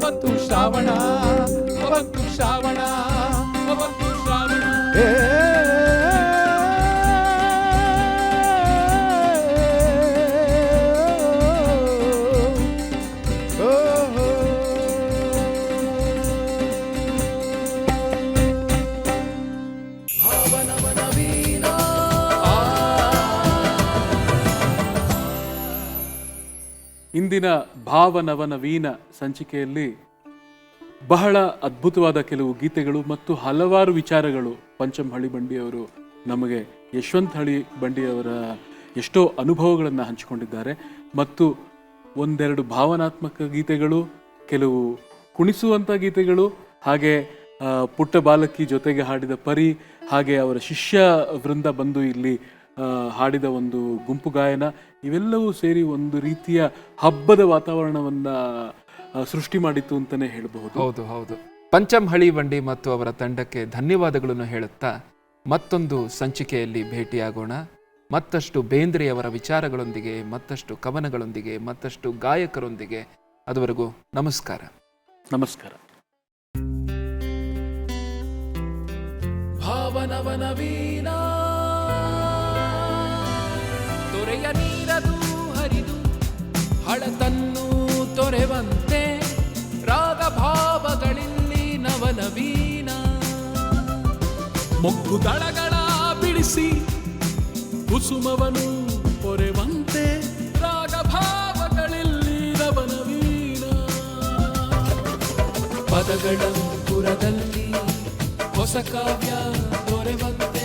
ಬಂತು ಶ್ರಾವಣ ಬಂತು ಶ್ರಾವಣ ಬಂತು ಶ್ರಾವಣ ಇಂದಿನ ಭಾವನವನವೀನ ಸಂಚಿಕೆಯಲ್ಲಿ ಬಹಳ ಅದ್ಭುತವಾದ ಕೆಲವು ಗೀತೆಗಳು ಮತ್ತು ಹಲವಾರು ವಿಚಾರಗಳು ಪಂಚಮ್ ಹಳಿಬಂಡಿಯವರು ನಮಗೆ ಯಶವಂತ್ ಹಳಿಬಂಡಿಯವರ ಎಷ್ಟೋ ಅನುಭವಗಳನ್ನು ಹಂಚಿಕೊಂಡಿದ್ದಾರೆ ಮತ್ತು ಒಂದೆರಡು ಭಾವನಾತ್ಮಕ ಗೀತೆಗಳು, ಕೆಲವು ಕುಣಿಸುವಂಥ ಗೀತೆಗಳು, ಹಾಗೆ ಪುಟ್ಟ ಬಾಲಕಿ ಜೊತೆಗೆ ಹಾಡಿದ ಪರಿ, ಹಾಗೆ ಅವರ ಶಿಷ್ಯ ವೃಂದ ಬಂದು ಇಲ್ಲಿ ಹಾಡಿದ ಒಂದು ಗುಂಪು ಗಾಯನ, ಇವೆಲ್ಲವೂ ಸೇರಿ ಒಂದು ರೀತಿಯ ಹಬ್ಬದ ವಾತಾವರಣವನ್ನ ಸೃಷ್ಟಿ ಮಾಡಿತ್ತು ಅಂತಾನೆ ಹೇಳಬಹುದು. ಹೌದು ಹೌದು. ಪಂಚಮ್ ಹಳಿಬಂಡಿ ಮತ್ತು ಅವರ ತಂಡಕ್ಕೆ ಧನ್ಯವಾದಗಳನ್ನು ಹೇಳುತ್ತಾ ಮತ್ತೊಂದು ಸಂಚಿಕೆಯಲ್ಲಿ ಭೇಟಿಯಾಗೋಣ. ಮತ್ತಷ್ಟು ಬೇಂದ್ರೆಯವರ ವಿಚಾರಗಳೊಂದಿಗೆ, ಮತ್ತಷ್ಟು ಕವನಗಳೊಂದಿಗೆ, ಮತ್ತಷ್ಟು ಗಾಯಕರೊಂದಿಗೆ. ಅದುವರೆಗೂ ನಮಸ್ಕಾರ. ನಮಸ್ಕಾರ. ಭಾವನವನವೀನ ತೊರೆಯ ನೀರದು ಹರಿದು ಹಳತನ್ನು ತೊರೆವಂತೆ ರಾಗ ಭಾವಗಳಿಲ್ಲಿ ನವನವೀನ ಮೊಗ್ಗು ದಳಗಳ ಬಿಡಿಸಿ ಕುಸುಮವನು ಪೊರೆವಂತೆ ರಾಗ ಭಾವಗಳಿಲ್ಲಿ ನವ ಪದಗಳ ಪುರದಲ್ಲಿ ಹೊಸ ಕಾವ್ಯ ದೊರೆವಂತೆ